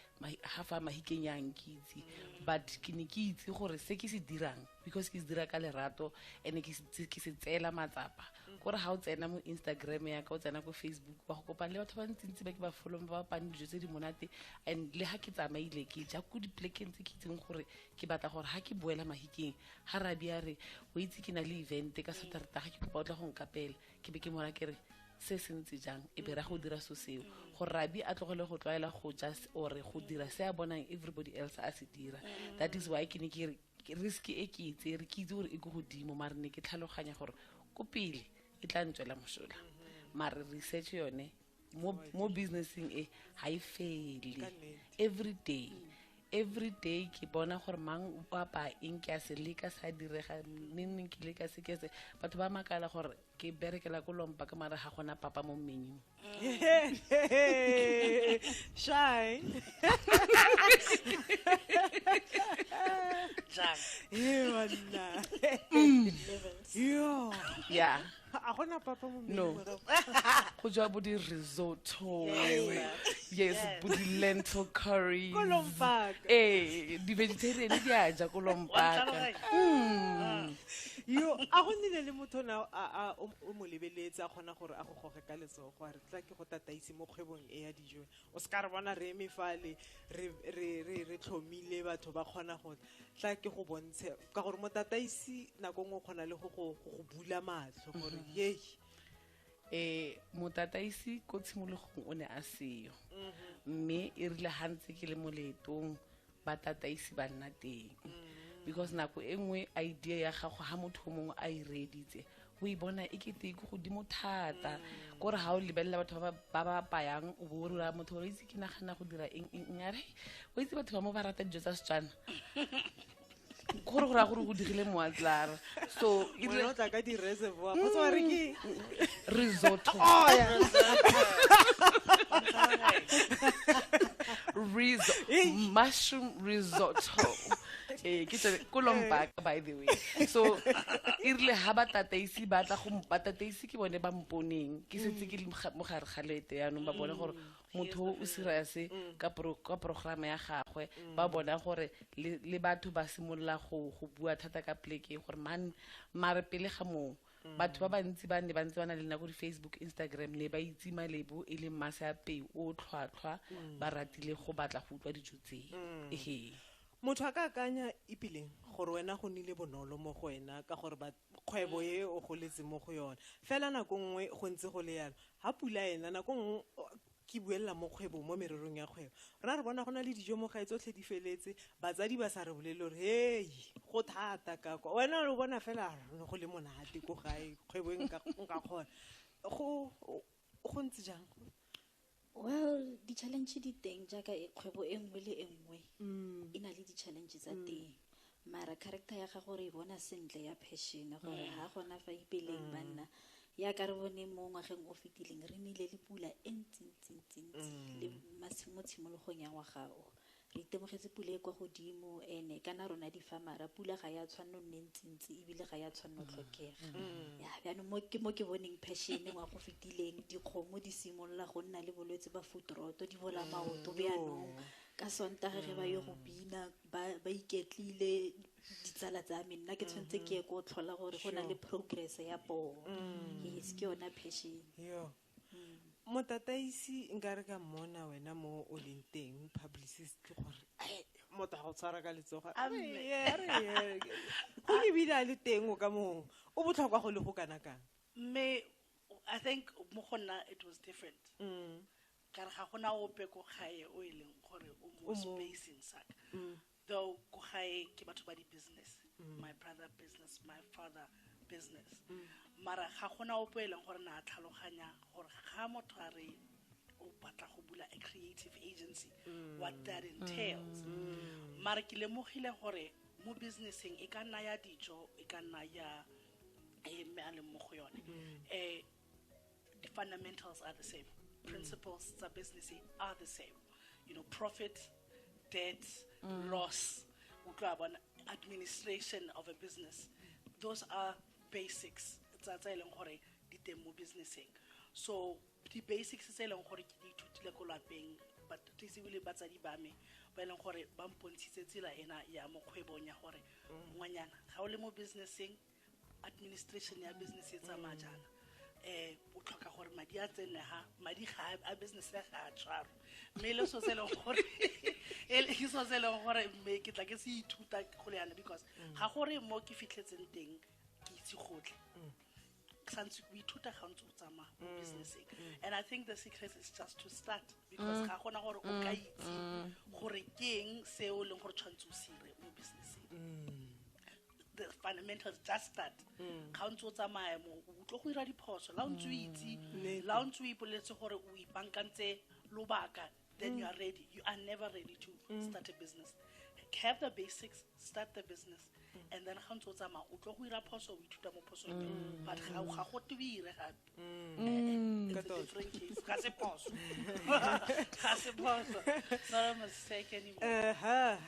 Speaker 10: ha fa mahikeng ya nkitse but ke ne ke itse gore se ke se dirang because ke se dira ka lerato and ke se tseela matsapa gore ha o tsena mo Instagram ya ka o tsena ko Facebook ba go kopana le batho ba ntsi ba ke ba follow ba bapang dijo tse di monate and le ha ke tsamaile ke ja go diplekeng tse ke itseng gore ke batla gore ha ke boela mahikeng ha rabi a re o itse ke na le event ka Saturday ga ke kopa o tla go nkapela ke be ke mora ke re se sentse jang e be ra go dira so seo go rabi a tlogele go tloela go just or go dira se a bonang everybody else a se dira that is why ke ne ke risk e ke itse re ke itse gore e go godimo mara ne ke tlhaloganya gore ko pele e tla ntswela mosola mara research yone mo businessing e ha e fail every day ke bona gore mang o apa eng ke a se leka sa direga neng ke leka se ke se batho ba makala gore ke berekela ko lompa ka mara ha gona papa mo menu
Speaker 2: shy yo
Speaker 10: yeah
Speaker 2: a gona papa mo menu
Speaker 10: no go jwa bo di risotto yes bo di lentil curry
Speaker 2: ko lompa
Speaker 10: di vegetarian di a ja ko lompa
Speaker 2: yo a go nnile le motho na o mo lebeletsa gona gore a go goge ka letsogo a re tla ke go tataisi mo kgwebong e ya dijo o ska re bona re emefale re tlhomile batho ba kgona go tla ke go bontshe ka gore mo tataisi nako ngwe kgona le go bula matlho gore yei
Speaker 10: mo tataisi ko tshimologong o ne a seyo mme e rile hantse ke le mo leetong ba tataisi ba nna teng because nako e nngwe idea ya gago ha motho mongwe a e reditse o e bona e kete go godimo thata gore ha o lebelela batho ba ba payang o bo rura motho o itse ke nagana go dira eng are o itse batho ba mo ba rata dijo tsa Setswana gore go ra gore go digile moatlara so
Speaker 2: e re tla ka di reservoir go tswa re ke
Speaker 10: risotto mushroom risotto ke tsone ko lompa by the way so e rile ha ba tataisi ba tla go tataisi ke bone ba mponeng ke setse ke mo gare ga lete ya no ba bona gore motho o serious ka program ya gagwe ba bona gore le batho ba simolla go bua thata ka pleke gore man mare pele ga mo batho ba bantsi ba ne ba ntse ba na le nako di Facebook Instagram ne ba itse malebo e le mmase a peo o tlhwatlhwa ba ratile go batla go utlwa dijo tse
Speaker 2: motho a ka akanya ipileng gore wena go nile bonolo mo go wena ka gore kgwebo e o goletse mo go yona fela nako nngwe go ntse go le yalo ha pula ena nako nngwe ke buella mo kgwebo mo mererong ya kgwebo rena re bona go na le dijo mo gae tsotlhe di feletse batsadi ba sa re bolele gore hei go thata ka kwa wena o bona fela go le monate ko gae kgwebo nka kgona go ntse jang
Speaker 9: well di-challenge di teng jaaka kgwebo e nngwe le e nngwe e na le di-challenge tsa teng mara character ya ga gore e bona sentle ya passion gore ha gona fa ipeleng banna ya ka re bone mo ngwageng o fetileng re nile le pula e ntsi le mo tshimologong ya ngwagao re itemogetse pula e kwa godimo ene kana rona difamara pula ga ya tshwanno nne ntsi ebile ga ya tshwanno tlhokega ya bjano mo ke boneng passion ngwa go fetileng dikgomo di simolla go nna le bolwetse ba foot rot di bola maoto bjano ka sontaga ge ba ye go bina ba iketlile ditsala tsa me nna ke tshwantse ke ye ko tlhola gore go na le progress ya bona yes ke yona passion
Speaker 2: yo motataisi nka re ka mmona wena mo o leng teng publicist ke gore motho ga o tshwara ka letsoga go lebile a le teng o ka mo o botlhokwa go le go kana kang
Speaker 12: me I think mo gona it was different ka re ga gona ope ko gae o ileng gore o mo spacing saka though ko gae ke batho ba di business my brother business my father business mara ga gona ope ileng gore na tlhaloganya gore ga motho a re o batla go bula a creative agency what that entails mara ke lemogile gore mo businessing e ka nna ya dijo e ka nna ya me a le mo go yone the fundamentals are the same principles of business are the same you know profit debt loss administration of a business those are basics tsa eleng gore di teng mo businessing so the basics tsa eleng gore ke di thutile ko lapeng but tsibile batsadi ba me ba eleng gore ba mpontshitse tsela ena ya mo kgwebong ya gore ngwanyana ga o le mo businessing administration ya business e tsamaya jana o tlhoka gore madi a tsene ha madi ga a business ya ga tshwaro mme le so seleng gore ele ke so seleng gore me ke tla ke se ithuta go le yana because ga gore mo ke fitlhetseng teng ke itse gotle since we ithuta ga ntse o tsamaya businessing and I think the secret is just to start because ga gona gore o ka itse gore keng se o leng gore tshwantse o sire mo businessing the fundamentals just start ga ntse o tsamaya mo o tlo go ira diphoso la o ntse o itse la o ntse o ipoletse gore o ipankantse lobaka then you are ready you are never ready to start a business have the basics start the business and then ga ntse o tsamaya o tlo go ira phoso o ithuta mo phosong but ga go tibire gape it's a different case ga se phoso ga se phoso not a mistake anymore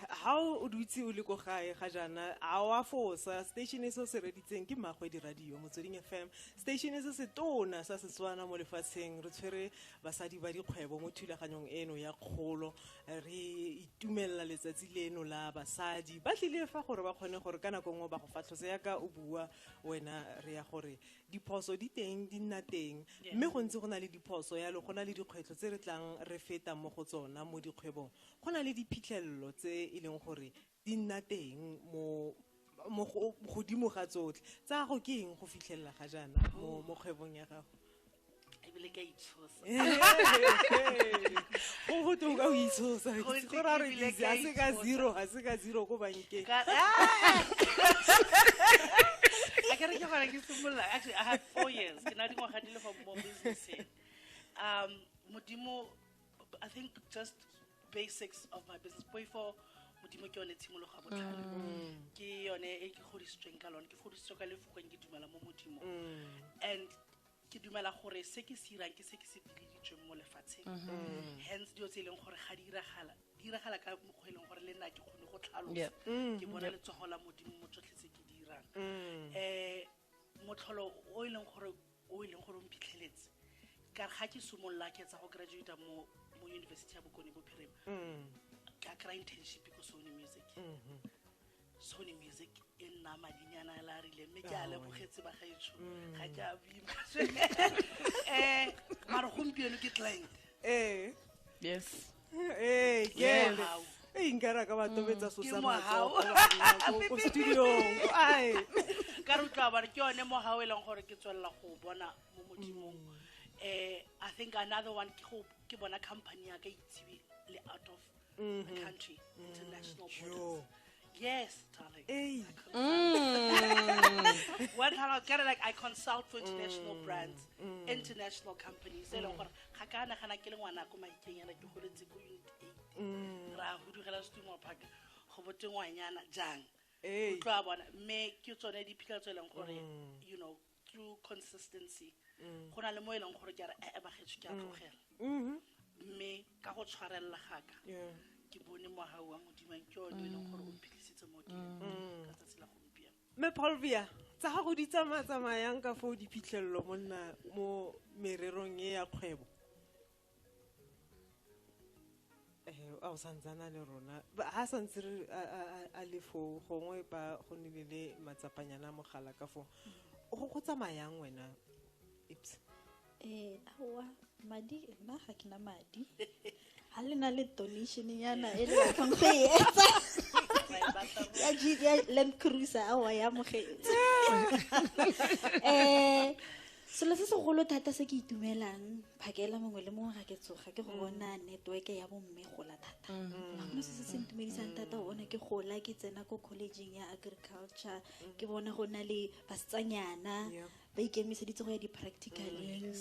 Speaker 2: how o dutse o le go gae ga jana a wa fosa station se se reditseng ke Magwe di radio Motsweding FM station se se tona sa Setswana mo lefatsheng re tshwere basadi ba dikgwebo mo thulaganyong eno ya kgolo re itumella letsatsi leno la basadi ba tlile fa gore ba kgone gore kana go ngo ba go fatlhose ya ka o bua wena re ya gore diphoso di teng di nna teng mme go ntse go na le diphoso ya le go na le dikgwetlho tse re tlang re feta mo go tsona mo dikgwebong go na le diphitlhelelo tse e leng gore di nna teng mo godimo ga tsotlhe tsa go ke eng go fitlhelela ga jana mo kgwebong ya gago
Speaker 12: ebile ka itshosa
Speaker 2: go go tonga o itshosa go ra re di a se ka zero go bankeng
Speaker 12: Actually, I had 4 years. Can I do more business? Modimo, I think just basics of my business. Before Modimo ke one tshimolo ga botlhale. Ke yone e ke godisitsweng ka lone ke godisitswe ka lefoko ke dumela mo Modimo. And ke dumela gore se ke sirang ke se ke se biliditsweng mo lefatsheng. Hence dio tse leng gore ga di iragala ka mo go eleng gore le nna ke kgone go tlhalosa. Ke bona le tsogola Modimo mo tsotlhe tse ke dirang. Motlholo o ileng gore o mphitlheletse ka ga ke sumolla ke tsa go graduate mo university ya Bokone Bophirima ka kry internship ko Sony Music in na madinyana la rile mme ke a lebogetse ba gaetsho ga ke a bima mara gompieno ke client
Speaker 10: yes
Speaker 2: nkara ka batobetsa sosa go studio ai
Speaker 12: ka re tla ba ke yone mo ha o eleng gore ke tswella go bona mo Modimong I think another one ke bona company ya ka itsebi le out of the country international borders yes darling what how kind of like I consult for international brands international companies eleng gore ga kana ke le ngwana ko maikenyana ke goletse ko unit ra go digela stumo park go botse ngwanyana jang tla bona me ke tsone di phika tseleng gore you know through consistency gona le mo eleng gore ke re ba getso ke a tlogela me ka go tshwarella gaka ke bone mo ha wa Modimo ke yone eleng gore o philisitse mo ke ka tsela gompia
Speaker 2: me Paulvia tsa go di tsamayang ka fo di phitlhello monna mo mererong e ya kgwebo a o santsana le rona ha santse re a le fo gongwe ba go nile le matsapanyana mogala ka fo go tsamayang wena Ips
Speaker 9: awa madi nna ga ke na madi ha le na le donation yana e le batlang go etsa ya Land Cruiser awa ya mogetse selo se segolo thata se ke itumelang phakela mongwe le mongwe ga ke tsoga ke go bona network ya bomme gola thata go se se ntumedisang thata go bona ke gola ke tsena ko collegeng ya agriculture ke bona go na le basetsanyana ba ikemiseditse go ya di-practicaleng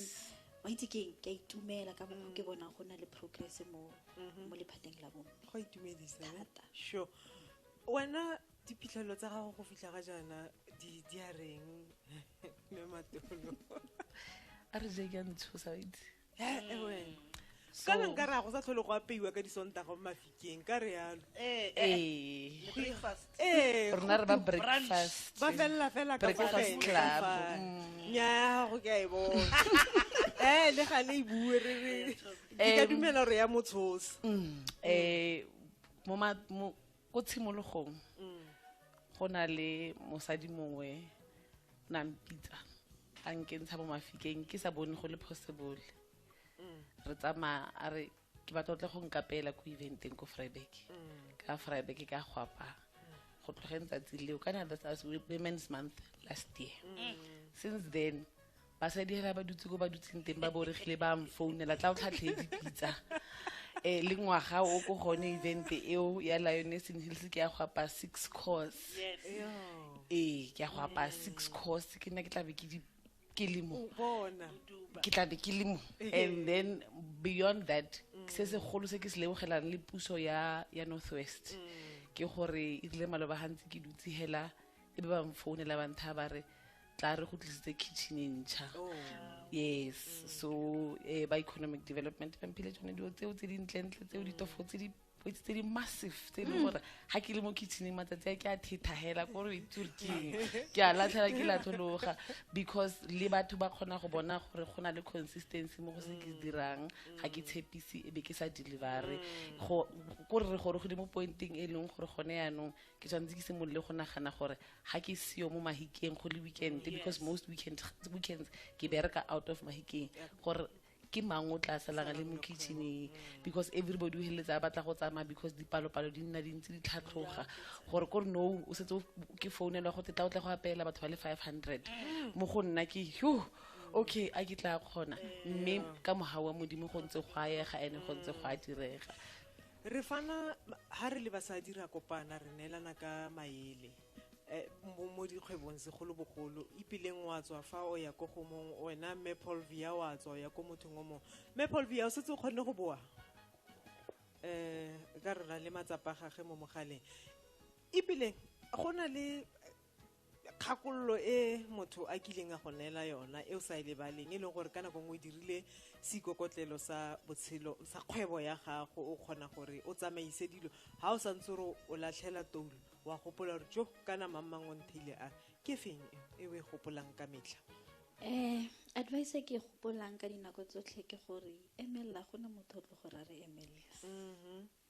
Speaker 9: wa itse ke a itumela ka mongwe ke bona go na le progress mo lephateng la bomme
Speaker 2: go itumedisa sure wena diphitlhelelo tsa gago go fitlha ga jana di a reng le matolo
Speaker 10: a re je ke a ntshosa itse
Speaker 2: kana nka re go sa tlhole go apeiwa ka disontago mafikeng ka re yalo
Speaker 10: rona re ba breakfast
Speaker 2: ba fela ka
Speaker 10: breakfast club
Speaker 2: nya go ke a e bona le ga le bue re ka dumela re ya motshosa
Speaker 10: mo go tshimologong go na le mosadi mongwe na mpitsa a nkentsha mo mafikeng ke sa bone go le possible re tsamaya a re ke batla go nkapela ko eventeng ko Vryburg ka Vryburg ka gwapa go tlogeng tsatsi leo kana that's Women's Month last year since then basadi hela ba dutse go ba dutseng teng ba boregile ba mfounela tla o tlhatlhe dipitsa le ngwaga o go gone event eo ya Lioness in Hills ke ya gwapa 6 course ke ya gwapa 6 course ke nna ke tla be ke limo ke tla be ke limo and then beyond that se se golo se ke se lebogelang le puso ya Northwest ke gore e rile maloba hantsi ke dutse hela e be ba mfounela ba ntha ba re tla re go tlisitse kitchen e ntšha yes so by economic development ba mpile tsone dio tseo tse dintlentle tseo ditofo tse di massive tse di gore ha ke le mo kitcheneng matsatsi a ke a theta hela gore iturking ke a latlhela ke latlhologa because le batho ba kgona go bona gore go na le consistency mo go se ke dirang ga ke tshepisi e be ke sa deliver gore re gore go di mo pointing e leng gore gone yanong ke tshwanetse ke simolole go nagana gore ha ke seo mo mahikeng go le weekend because most weekends ke bereka out of mahikeng gore ke mango tla salang le mo kitcheneng because everybody o heletsa batla go tsama because dipalopalo di nna dintsi di tlhatlhoga gore gore no o setse ke founela go tla o tla go apela batho ba le 500 mo go nna ke okay a ke tla khona mme ka moha wa modimo go ntse go aega ene go ntse go a direga
Speaker 2: re fana ha re le basadi ra kopana re neelana ka maele mo dikgwebong segolo bogolo ipileng wa tswa fa o ya go gomong wena Maple Via wa tswa ya go mothong o mo Maple Via o setse o kgonne go boa ka rena le matsapa gage mo mogaleng ipileng gona le khakollo e motho a kileng a go neela yona e o sa ile baleng e leng gore kana go ngwe dirile sikokotlelo sa botshelo sa kgwebo ya gago o kgona gore o tsamaise dilo ha o santse o latlhela toulo wa gopola re jo kana mamang o nthile a ke feng e we gopolang ka metlha
Speaker 9: advice ke gopolang ka dinako tsotlhe ke gore emela gona motho tlo gore re emelesa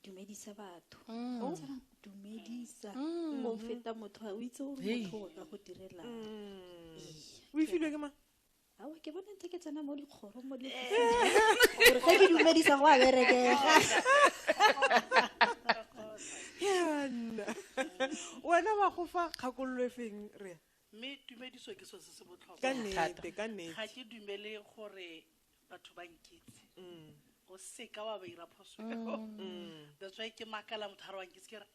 Speaker 9: dumedisa batho dumedisa o feta motho o itse o motho ka go direla
Speaker 2: o ifilwe ke ma
Speaker 9: awa ke bona ntse ke tsena mo dikgoro mo le gore ga ke dumedisa go a berekega
Speaker 2: wena ba go fa khakollo e feng re
Speaker 12: mme dumediso ke so se botlhokwa
Speaker 2: ka nnete
Speaker 12: ga ke dumele gore batho ba nkitse o se ka wa ba ira phoso that's why ke makala motharo wa nkitse ke re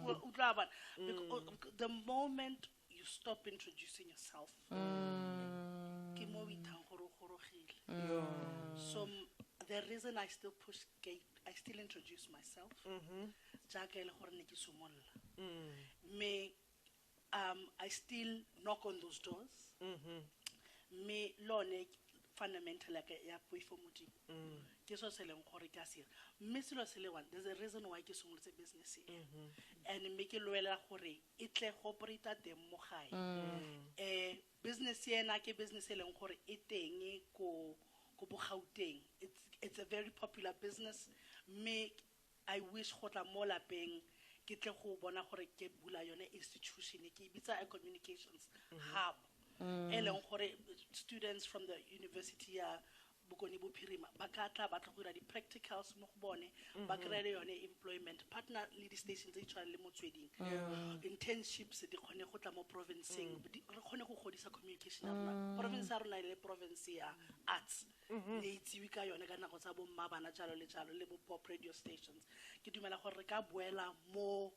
Speaker 12: o tla ba the moment you stop introducing yourself ke mo bitang gore o gorogile so the reason I still push gate I still introduce myself jaaka ele gore ne ke sumolla me I still knock on those doors me lone fundamental ya poifo modimo ke so se leng gore ke a sira mme selo se le one there's a reason why ke sumoletse business and me ke loela gore e tle go operate teng mo gae business ena ke business e leng gore e teng ko ko Gauteng. It's a very popular business. Me, I wish go tla mo lapeng ke tle go bona gore ke bula yone institution ke bitsa a communications hub. Eleng gore students from the university ya Bokoni Bophirima ba ka tla ba tla go dira di practicals mo go bone ba kry yone employment partner le di stations tse tshwana le Motsweding internships di khone go tla mo provinceng re khone go godisa communication ya rona province ya rona le province ya arts le itsewi ka yone ka nako tsa bo mma bana jalo le bo pop radio stations ke dumela gore re ka boela mo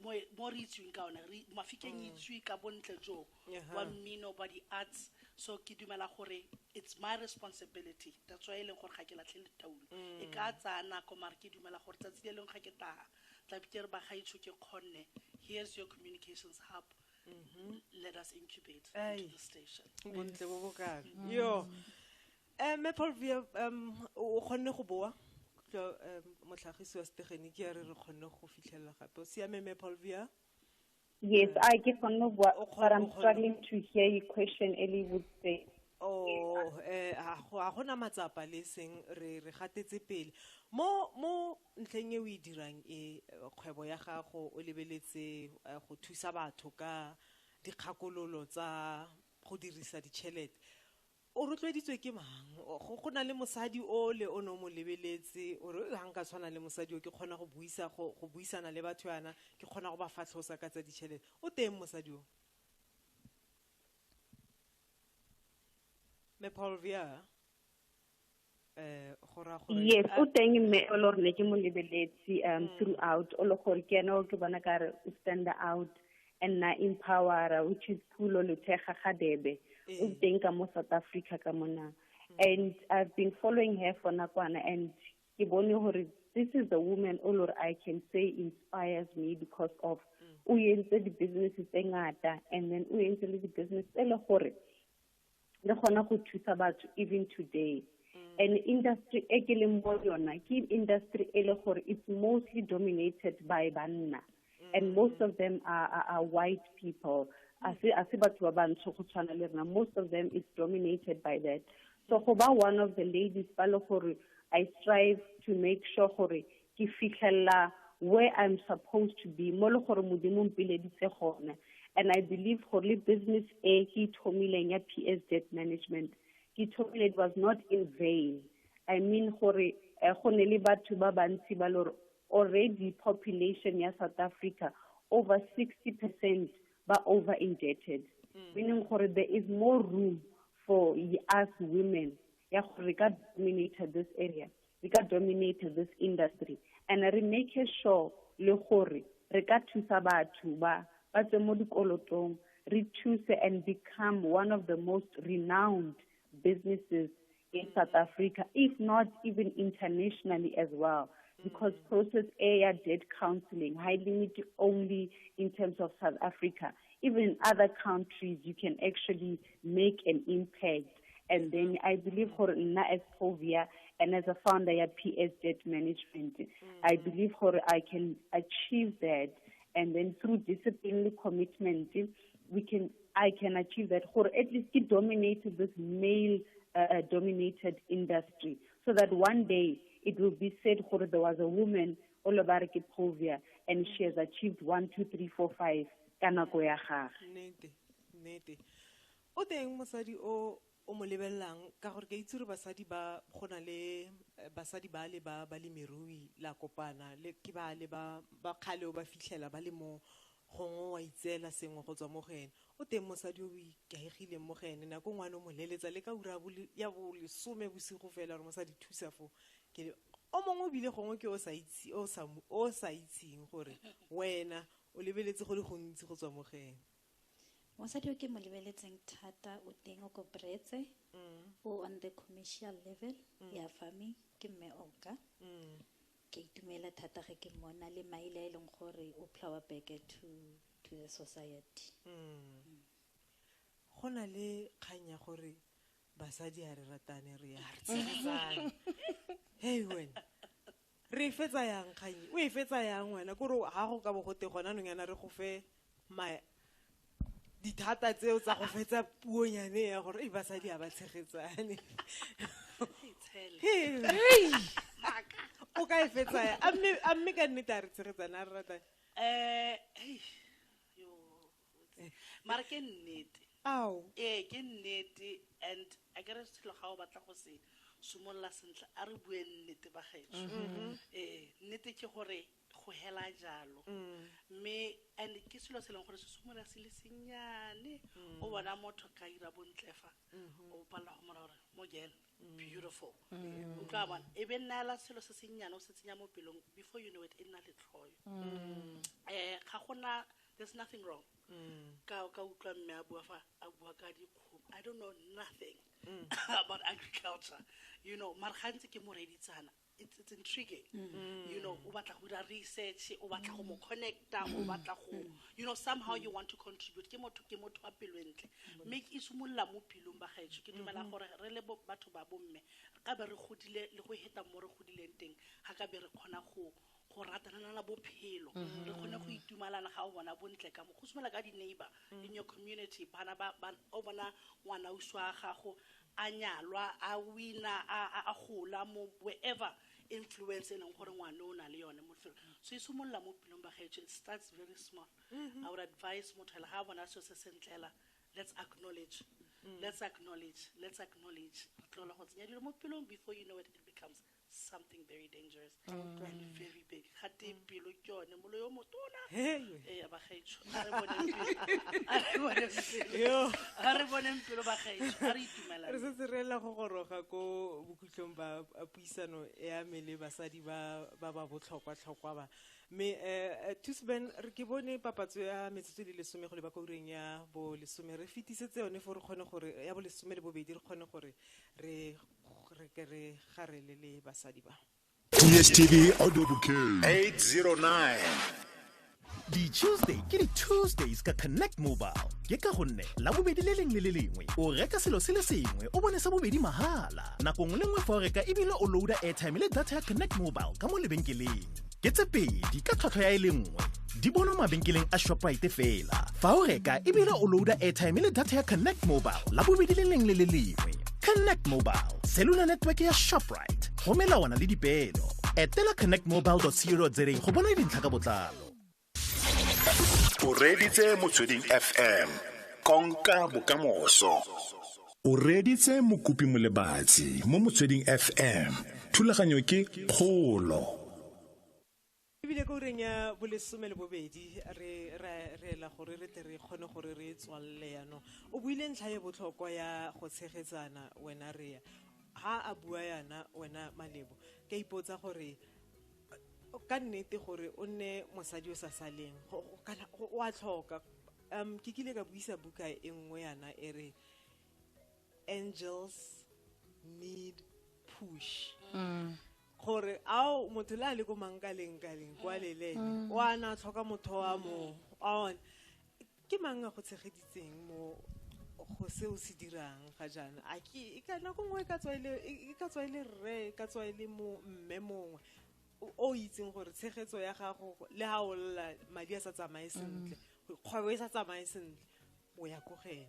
Speaker 12: re itsweng ka ona re mafikeng itswi ka bontle jo wa mmino ba di arts so ke dumela gore it's my responsibility that's why eleng gore ga ke latlhe le taolo e ka tsana ko mara ke dumela gore tsatsi le leng ga ke tla bikere ba gaitsho ke khonne here's your communications hub let us incubate into the station
Speaker 2: bontle bo bokana yo me Paulvia o khonne go boa motlhagisi wa setegeniki ya re khonne go fitlhela gape o siame me Paulvia.
Speaker 11: Yes, I get on no but I'm struggling to hear your question Ellie would say.
Speaker 2: Oh, ga gona matsapa le seng re gatetse pele mo ntleng e o e dirang kgwebo ya gago o lebeletse go thusa batho ka dikgakololo tsa go dirisa ditšhelete o rotloeditswe ke mang go na le mosadi o le ono mo lebeletse o re hanga tshwana le mosadi o ke khona go buisana le batho yana ke khona go ba fatlhosa ka tsa ditšhelete o teng mosadi o me Paulvia
Speaker 11: yes o teng me o lo rene ke mo lebeletse throughout o lo gore ke ena o ke bona ka re stand out and na empower which is cool le thega ga debe o teng ka mo South Africa ka mona and I've been following her for nakwana and ke bone gore this is the woman all or I can say inspires me because of o yentse di businesses tse ngata and then o yentse le di business le gore le gona go thusa batho even today and industry e ke le mo yona ke industry e le gore it's mostly dominated by banna and most of them are white people most of them is dominated by that so go ba one of the ladies ba le gore I strive to make sure gore ke fitlhella where I'm supposed to be mo le gore modimo mpileditse gone and I believe gore le business e ke thomileng ya PS debt management ke thomile it was not in vain I mean gore go ne le batho ba bantsi ba le already population ya South Africa over 60% but over indebted meaning gore there is more room for us women ya gore we can dominate this area we can dominate this industry and I make sure le gore re ka thusa batho ba tse mo dikolotong re choose and become one of the most renowned businesses in South Africa if not even internationally as well because process A debt counseling high limit only in terms of South Africa even in other countries you can actually make an impact and then I believe for as Povia and as a founder at PS Debt Management I believe I can achieve that and then through discipline commitment I can achieve that or at least dominate this male dominated industry so that one day it will be said there was a woman all about Povia and she has achieved 1 2 3 4 5 kanako ya gage
Speaker 2: nete o teng mosadi o mo lebellang ka gore ke itse re basadi ba gona le basadi ba le ba balemirui la kopana le ke ba le ba khale o ba fitlhela ba le mo gongwe wa itsela sengwe go tswa mo gene o teng mosadi o ikaegile mo gene nako ngwana o mo leletsa le ka ura ya bo lesome bosigo fela re mosadi thusa fo ke o mongwe bile gongwe ke o sa itseng gore wena o lebeletse go le gontsi go tswa mo gene
Speaker 9: mosadi o ke mo lebeletseng thata o teng o ko bretse o on the commercial level ya farming ke mme Oka ke itumela thata ge ke mona le maile e leng gore o plower back to the society
Speaker 2: gona le kganya gore basadi a re ratane re ya re tsetsana hey wena re fetsa yang kganyi o e fetsa yang wena gore ga go ka bogote gona no yana re go fe dithata tseo tsa go fetsa puonyane ya gore basadi a ba tshegetsane Hey! O ka e fetsa ya. Amme ka nnete a re tshegetsana a re rata.
Speaker 12: Mara ke nnete.
Speaker 2: Ao.
Speaker 12: Ke nnete, and I get it selo ga o batla go se sumolla sentle a re bue nnete ba gaetsho. Nnete ke gore go hela jalo. Me and ke selo se leng gore se sumolla se le senyane o bona motho ka ira bontlefa o pala go mora gore mo gel beautiful. O ka bona e be nala selo se senyane o se tsenya mo pelong before you know it ina le tlhoyo. Ga gona, there's nothing wrong. Ka utlwa mme a bua ka dikgomo. I don't know nothing about agriculture. You know, mar gantsi ke mo reditsana. It's intriguing. You know, o batla go dira research, o batla go mo connecta, o batla go, you know, somehow you want to contribute. Ke motho a pelo entle. Make isumulla mo pilong ba gaetsho. Ke dumela gore re le batho ba bomme ka be re godile le go heta mo re godileng teng. Ha ka be re khona go ratana la bophelo re khone go itumalana ga o bona bontle ka mo go sumela ka di neighbor in your community bana ba o bona ngwana o swa gago a nyalwa a wina a gola mo wherever influence ena gore ngwana o na le yone mo felo so e sumolla mo pilong ba gaetsho. It starts very small. I would advise motho la ha bona so se sentlela, let's acknowledge tlola go tsenya dilo mo pilong before you know it becomes something very dangerous and very big. Khate pilo ke yone molo yo motona ba gaetsho a re bone pilo ba gaetsho a re itumela
Speaker 2: re se tsirela go goroga ko bokhutlong ba puisano ya mele basadi ba botlhokwa ba me Tusben re ke bone papatso ya metsotso le 10 go le ba ka ureng ya bo 10 re fitisetse yone for re khone gore ya bo 10 le bobedi re khone gore re gare le basadi ba
Speaker 3: DSTV audio bouquet 809
Speaker 13: Tuesday ke Tuesdays ka Connect Mobile ke ka gonne la bobedi le leng le le lengwe o reka selo se le sengwe o bone sa bobedi mahala nako nngwe le nngwe fa o reka ebile o loada airtime le data ya Connect Mobile ka mo lebenkeleng ke tse pedi ka tlhwatlhwa ya le nngwe di bona mabenkeleng a Shoprite fela fa o reka ebile o loada airtime le data ya Connect Mobile la bobedi le leng le le lengwe Connect Mobile cellular network ya Shoprite go melawana le dipelo etela connectmobile.co.za go bona dintlha ka botlalo
Speaker 3: o reditse Motsweding FM konka bokamoso o reditse mokopi molebatsi mo Motsweding FM thulaganyo ke kgolo
Speaker 2: ebile go renya bo 10 le bobedi re la gore re tle re khone gore re tswalle yano o buile ntlha e botlhokwa ya go tshegetsana wena re ha a bua yana wena Malebo ke ipotsa gore ka nnete gore o nne mosadi o sa saleng kana o a tlhoka ke kile ka buisa buka e nngwe yana ere angels need push gore ao motho la le go mankaleng kwa lelene o ana tlhoka motho wa mo on ke manga go tshegeditseng mo go se o se dirang ga jana a ke e kana go ngwe ka tswaile re ka tswaile mo mme mongwe o itseng gore tshegetso ya gago le ha o lla madi a sa tsamae sentle kgwebo e sa tsamae sentle o ya go gena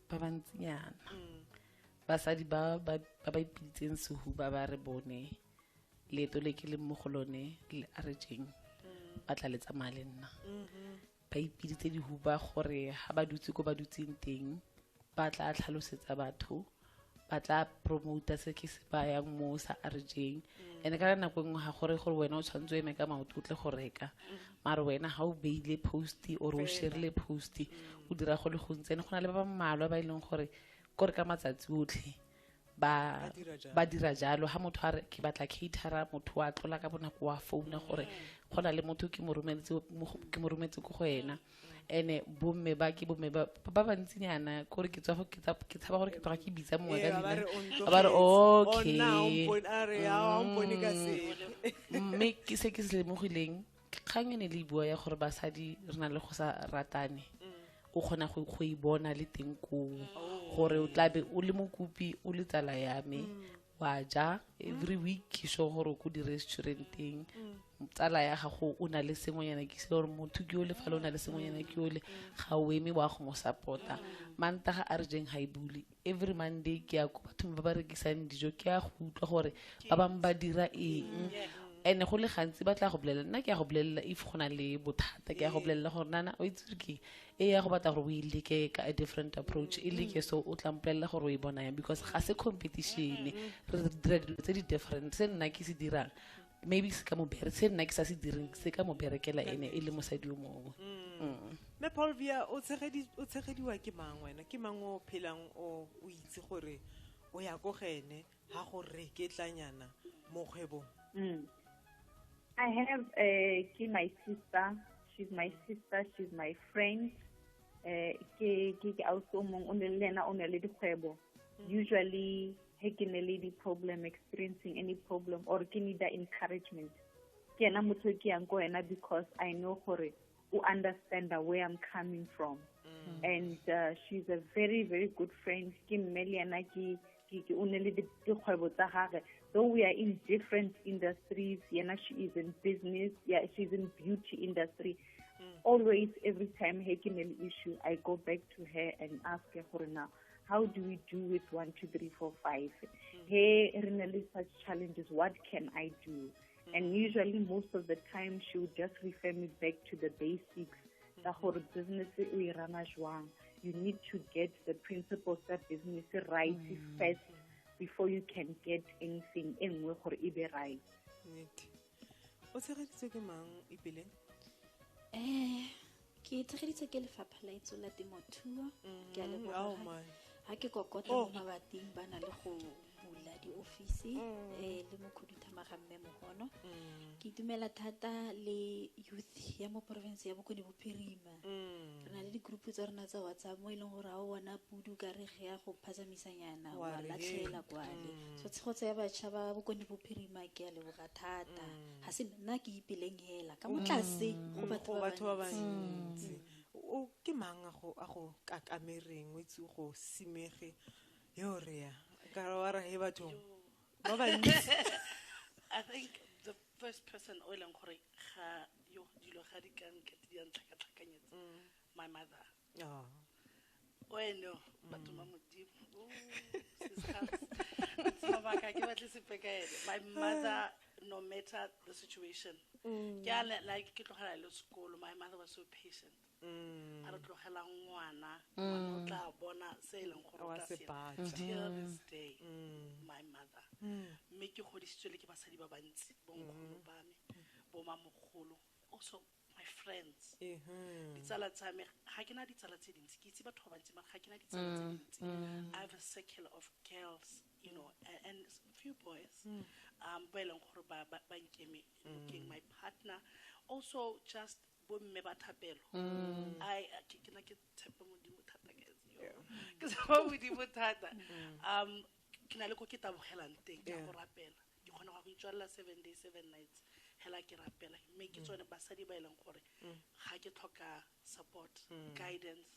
Speaker 10: ba bantsinyana basadi ba ipitseng sehu ba re bone leto le ke le mogolone le arejeng ba tla letsa male nna ba ipiditse dihuba gore ha ba dutse go ba dutseng teng ba tla tlhalosetsa batho ba tla promote se ke se ba yang mo sa arejeng ene ka nako ngwe ha gore wena o tshwantse eme ka maotutle go reka mara wena ha o beile post or o share le post o dira go le go ntse ne gona le ba mmalwa ba ileng gore gore ka matsatsi otlhe ba dira jalo ha motho a re ke batla caterer motho wa tlola ka bona go wa phone gore gona le motho ke mo rometse go wena ene bomme ba bantsinyana gore ke tswa ke tshaba gore ke tloga ke bitsa mongwe ka dina ba re okay mme ke se ke se lemogileng kgang ene le bua ya gore basadi re na le go sa ratane o khona go ibona le teng ko gore o tlabe o le mokopi o le tsala ya me wa ja every week ke sure gore ko di restauranteng tsala ya gago o na le sengwenyana ke se gore motho ke o le fale o na le sengwenyana ke o le ga o eme wa go mo supporta mantaga a re jeng ha ibuli every Monday ke ya ko batho ba ba rekisang dijo ke a go utlwa gore ba bang ba dira eng ene go le gantsi ba tla go bolela nna ke ya go bolela if go na le bothata ke ya go bolela gore nana o itse ke ya go batla gore o ileke ka a different approach ileke so o tla mpolelela gore o e bona yang because ga se competition re dira dilo tse di different se nna ke se dirang maybe se ka mo bere se nna ke sa se direng se ka mo berekela ene e le mosadi o mongwe
Speaker 2: me Paulvia o tshegediwa ke mang wena ke mang o phelang o itse gore o ya go gene ha go reketlanyana mo kgwebong
Speaker 11: I have my sister. She's my friend. Ke also mong o ne le dikgwebo. Usually he ke ne le di problem experiencing any problem or ke need encouragement. Ke na motho ke yang go ena because I know gore o understand where I'm coming from. And she's a very very good friend. Ke mmeliana ke o ne le dikgwebo tsa gagwe. Though we are in different industries, she is in business, she's in beauty industry. Always, every time I have an issue, I go back to her and ask her for now, how do we do with 1, 2, 3, 4, 5? Hey, really such challenges, what can I do? And usually, most of the time, she would just refer me back to the basics. The whole business we run as one. You need to get the principles of business right first before you can get anything in gore e be right.
Speaker 2: O tshegeditswe ke mang ipeleng?
Speaker 9: Ke tshegeditswe ke lefapha la itso la temothuo ke a leboga ha ke kokotla mo mabating ba na le go bula di office le mo khudutamaga mme mogono ke dumela thata le youth ya mo province ya Bokone Bophirima re na le di group tsa rena tsa WhatsApp mo ileng gore a o bona pudu ka re ge ya go phazamisanyana wa latlhela kwale so tshegotse ya batšha ba Bokone Bophirima ke a leboga thata ha se nna ke ipeleng hela ka motlase go batho ba bantsi
Speaker 2: o ke mang a go kakamereng o itse go simege yo re ya ka ra he batho ba ba
Speaker 12: I think the first person o ileng gore ga yo dilo ga di kan ke di tlhakanyetsa my mother bueno batho ba modimo my mother no matter the situation like ke tlogela le sekolo my mother was so patient a re tlogela ngwana o tla bona se ileng gore ka se till this day my mother me ke godisitswe le ke basadi ba bantsi bonkgolo ba me bo mamogolo also my friends ditsala tsa me ga ke na ditsala tse dintsi ke itse batho ba bantsi ga ke na ditsala tse dintsi I have a circle of girls and a few boys ba ileng gore ba nkeme looking my partner also just bomme ba thapelo ke na ke tshepa modimo thata ke tshepa modimo thata ke na le go ke tabogelang teng ka go rapela ke kgona go itswalla 7 days 7 nights hela ke rapela mme ke tsone basadi ba ileng gore ga ke tlhoka support guidance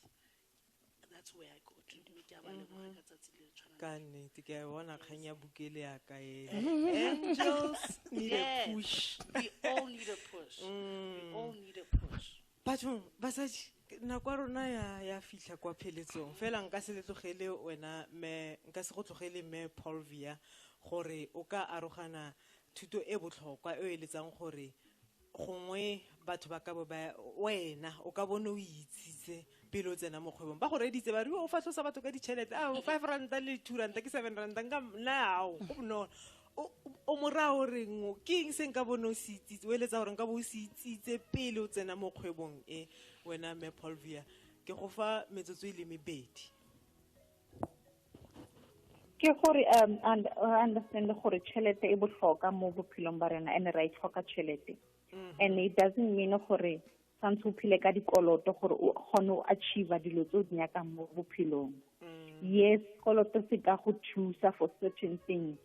Speaker 12: that's where I go to me ke ba le go ka tsatsi le tshwana
Speaker 2: ka nnete ke bona khanya bukele ya ka angels need a push
Speaker 12: we all need a push
Speaker 2: batho basadi na kwa rona ya fihla kwa pheletsong fela nka se le tlogele wena me nka se go tlogele me Paulvia gore o ka arogana thuto e botlhokwa e eletsang gore gongwe batho ba ka bo ba wena o ka bona o itsitse pele o tsena mo kgwebong ba go reditse ba re o fatlosa batho ka ditšhelete 5 rand le 2 rand ke 7 rand nka now go bonolo o morao reng ke eng se nka bona o se itsitse o eletsa gore nka bo o se itsitse pele o tsena mo kgwebong e wena me Paulvia ke go fa metsotso ile mebedi
Speaker 11: ke gore understand gore tšhelete e botlhokwa mo bophelong ba rena and right tlhoka tšhelete and it doesn't mean gore santse o phile ka dikoloto gore o kgone o achieve dilo tse o di nyakang mo bophelong yes koloto se ka go thusa for certain things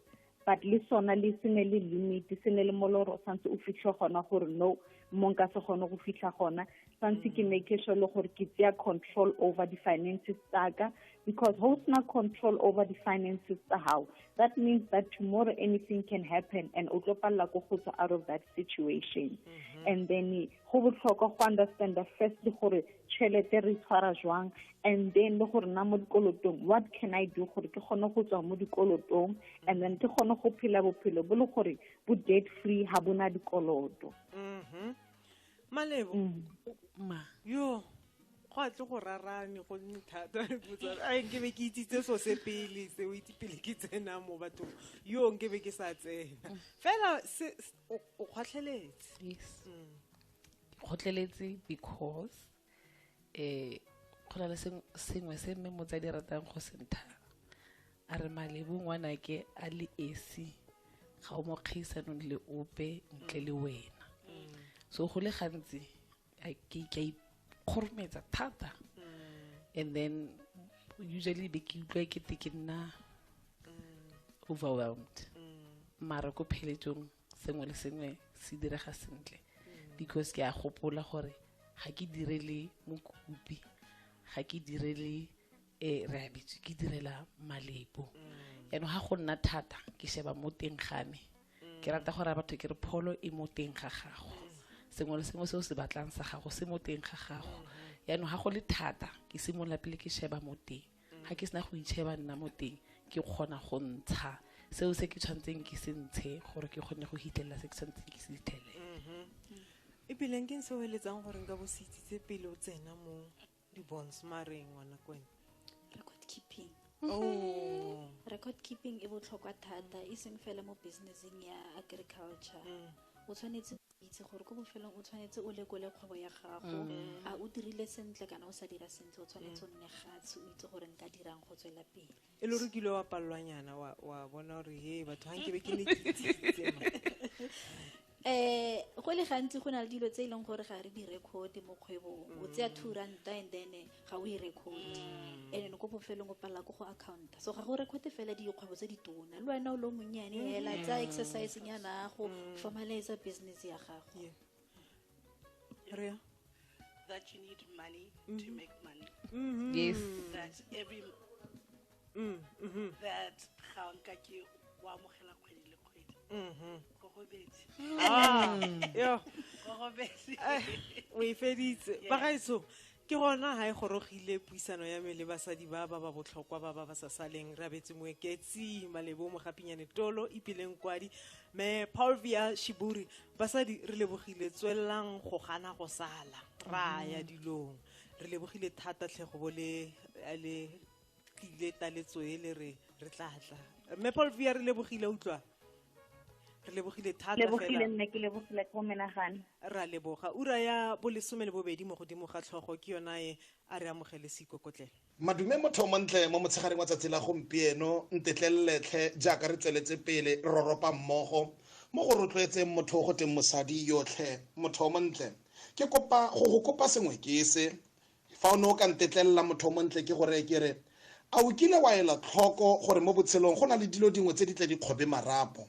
Speaker 11: but le sona le sene le limit sene le moloro santse o fitlhe gona gore no mo nka se gone go fitlha gona santse ke make sure le gore ke tsaya control over the finances tsaka because host na control over the finances how. That means that tomorrow anything can happen and o tlo palla go tswa out of that situation. And then go botlhokwa go understand the first gore tšhelete re tshwara jwang, and then le gore na mo dikolotong what can I do gore ke kgone go tswa mo dikolotong, and then ke kgone go phela bophelo bo le gore bo debt free ha bona dikoloto.
Speaker 2: Malebo ma yo go a tle go rarane go nne thata a nke be ke itsitse so se pele se o itse pele ke tsena mo bathong yo nke be ke sa tsena fela se o kgotlheletse.
Speaker 10: Yes. Kgotlheletse because go na le sengwe se mme motsadi ratang go sentha a re Malebo ngwana ke a le esi ga o mo kgaisanong le ope ntle le wena. So go le gantsi ke khormetsa thata, and then usually be ke utlwa ke ke nna overwhelmed, mara ko pheletsong sengwe le sengwe se direga sentle because ke a gopola gore ga ke direle mokopi, ga ke direle re a bitse ke direla Malebo. Eno ga go nna thata ke sheba mo teng game, ke rata gore batho ke re pholo e mo teng ga gago, sengwe le sengwe se o se batlang sa gago se mo teng ga gago. Yaanong ga go le thata ke simola pele ke sheba mo teng, ga ke sena go itsheba nna mo teng ke kgona go ntsha seo se ke tshwantseng ke se ntshe gore ke kgone go hitlela se ke tshwantseng ke se hitlele.
Speaker 2: E bileng ke se o eletsang gore nka bo se itsitse pele o tsena mo di bonds mareng wana kwena
Speaker 9: record keeping.
Speaker 2: Oh,
Speaker 9: Record keeping e botlhokwa thata e seng fela mo businessing ya agriculture. O tshwanetse itse gore go bofelong o tshwanetse o lekole kgwebo ya gago, a o dirile sentle kana o sa dira sentle, o tshwanetse o nne gatse o itse gore nka dirang go tswela pele.
Speaker 2: e le re kile wa pallwanyana wa bona gore he batho hanke be ke ne ke itsitse
Speaker 9: Go le gantsi go na le dilo tse ileng gore ga re di record mo kgwebong, o tseya R2 and then ga o e record, and go bofelong o palla go account. So ga go record fela dikgwebo tse di tona, le wena o lo monyane hela tsa exercise nyana go formalize business ya gago.
Speaker 12: That you need money to make money.
Speaker 10: Yes.
Speaker 12: That every that ga ke wa mogela kgwedi le kgwedi.
Speaker 2: Yo o e feditse ba gaetso ke gona ha e gorogile puisano ya me le basadi ba botlhokwa ba sa saleng re abetse moeketsi Malebo Mogapinyane Tolo ipileng kwadi me Paulvia Shiburi. Basadi re lebogile tswellang go gana go sala ra ya dilong, re lebogile thata tlhego bole le tlile taletso ele re tlatla me Paulvia re lebogile utlwa re lebogile thata fela.
Speaker 11: Lebogile nne ke lebogile go menagane.
Speaker 2: Ra leboga ura ya bolesome le bobedi mo godimo ga tlhogo ke yona e a re amogele seikokotlele.
Speaker 14: Madume motho montle mo motshegareng wa tsatsi la gompieno ntetleleletlhe jaaka re tsweletse pele re roropa mmogo mo go rotloetseng motho go teng Mosadi yotlhe. Motho montle ke kopa go kopa sengwe ke se fa o no ka ntetlelela motho montle ke gore ke re a o kile wa ela tlhoko gore mo botshelong go na le dilo dingwe tse di tle di kgobe marapo,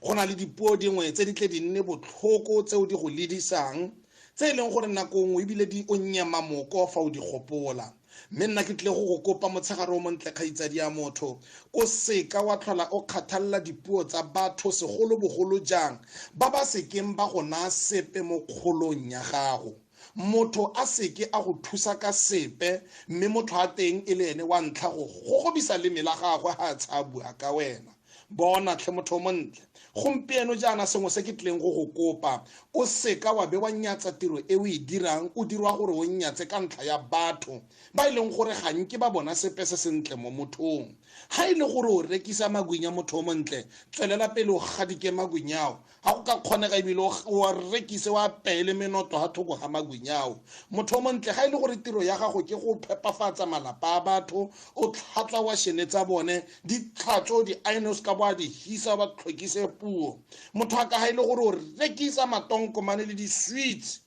Speaker 14: go na le dipuo dingwe tse di tle di nne botlhoko tseo di go ledisang tse e leng gore nako nngwe ebile di o nya mamoko fa o di gopola. Mme nna ke tle go kopa motshegare o montle kgaitsadi ya motho o seka wa tlhola o kgathalla dipuo tsa batho segolo bogolo jang ba ba sekeng ba go na sepe mo kgolong ya gago. Motho a seke a go thusa ka sepe mme motho a teng e le ene wa ntlha go gogobisa le mela gagwe ha tshabua ka wena. Bona tle motho montle gompieno jaana sengwe se ke tleng go go kopa o seka wa be wa nyatsa tiro e o e dirang o dirwa gore o nyatse ka ntlha ya batho ba ileng gore ga nke ba bona sepe se sentle mo mothong. Ha ile gore o rekisa magwinya motho montle tswelela pele o gadike magwinyao, ga go ka kgonega ebile o rekise wa peele menoto ha thoko ga magwinyao. Motho montle ga ile gore tiro ya gago ke go phepafatsa malapa a batho o tlhatla wa shenetsa bone ditlhatso di ainos ka ba di hisa ba tlhokise puo. Motho a ka ga ile gore o rekisa matonkomane le di sweets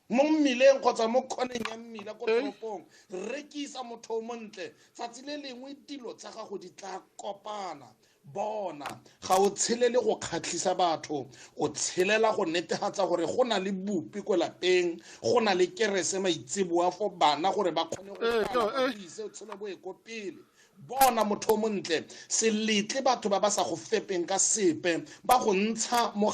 Speaker 14: mo mmileng kgotsa mo kgoneng ya mmila ko toropong, rekisa motho montle tsatsi le lengwe dilo tsa gago di tla kopana. bona ga o tshelele go kgatlhisa batho o tshelela go netefatsa gore go na le bupi ko lapeng go na le kerese maitseboa fo bana gore ba kgone go ise tshelo bo e ko pele bona motho o montle se letle batho ba ba sa go fepeng ka sepe ba go ntsha mo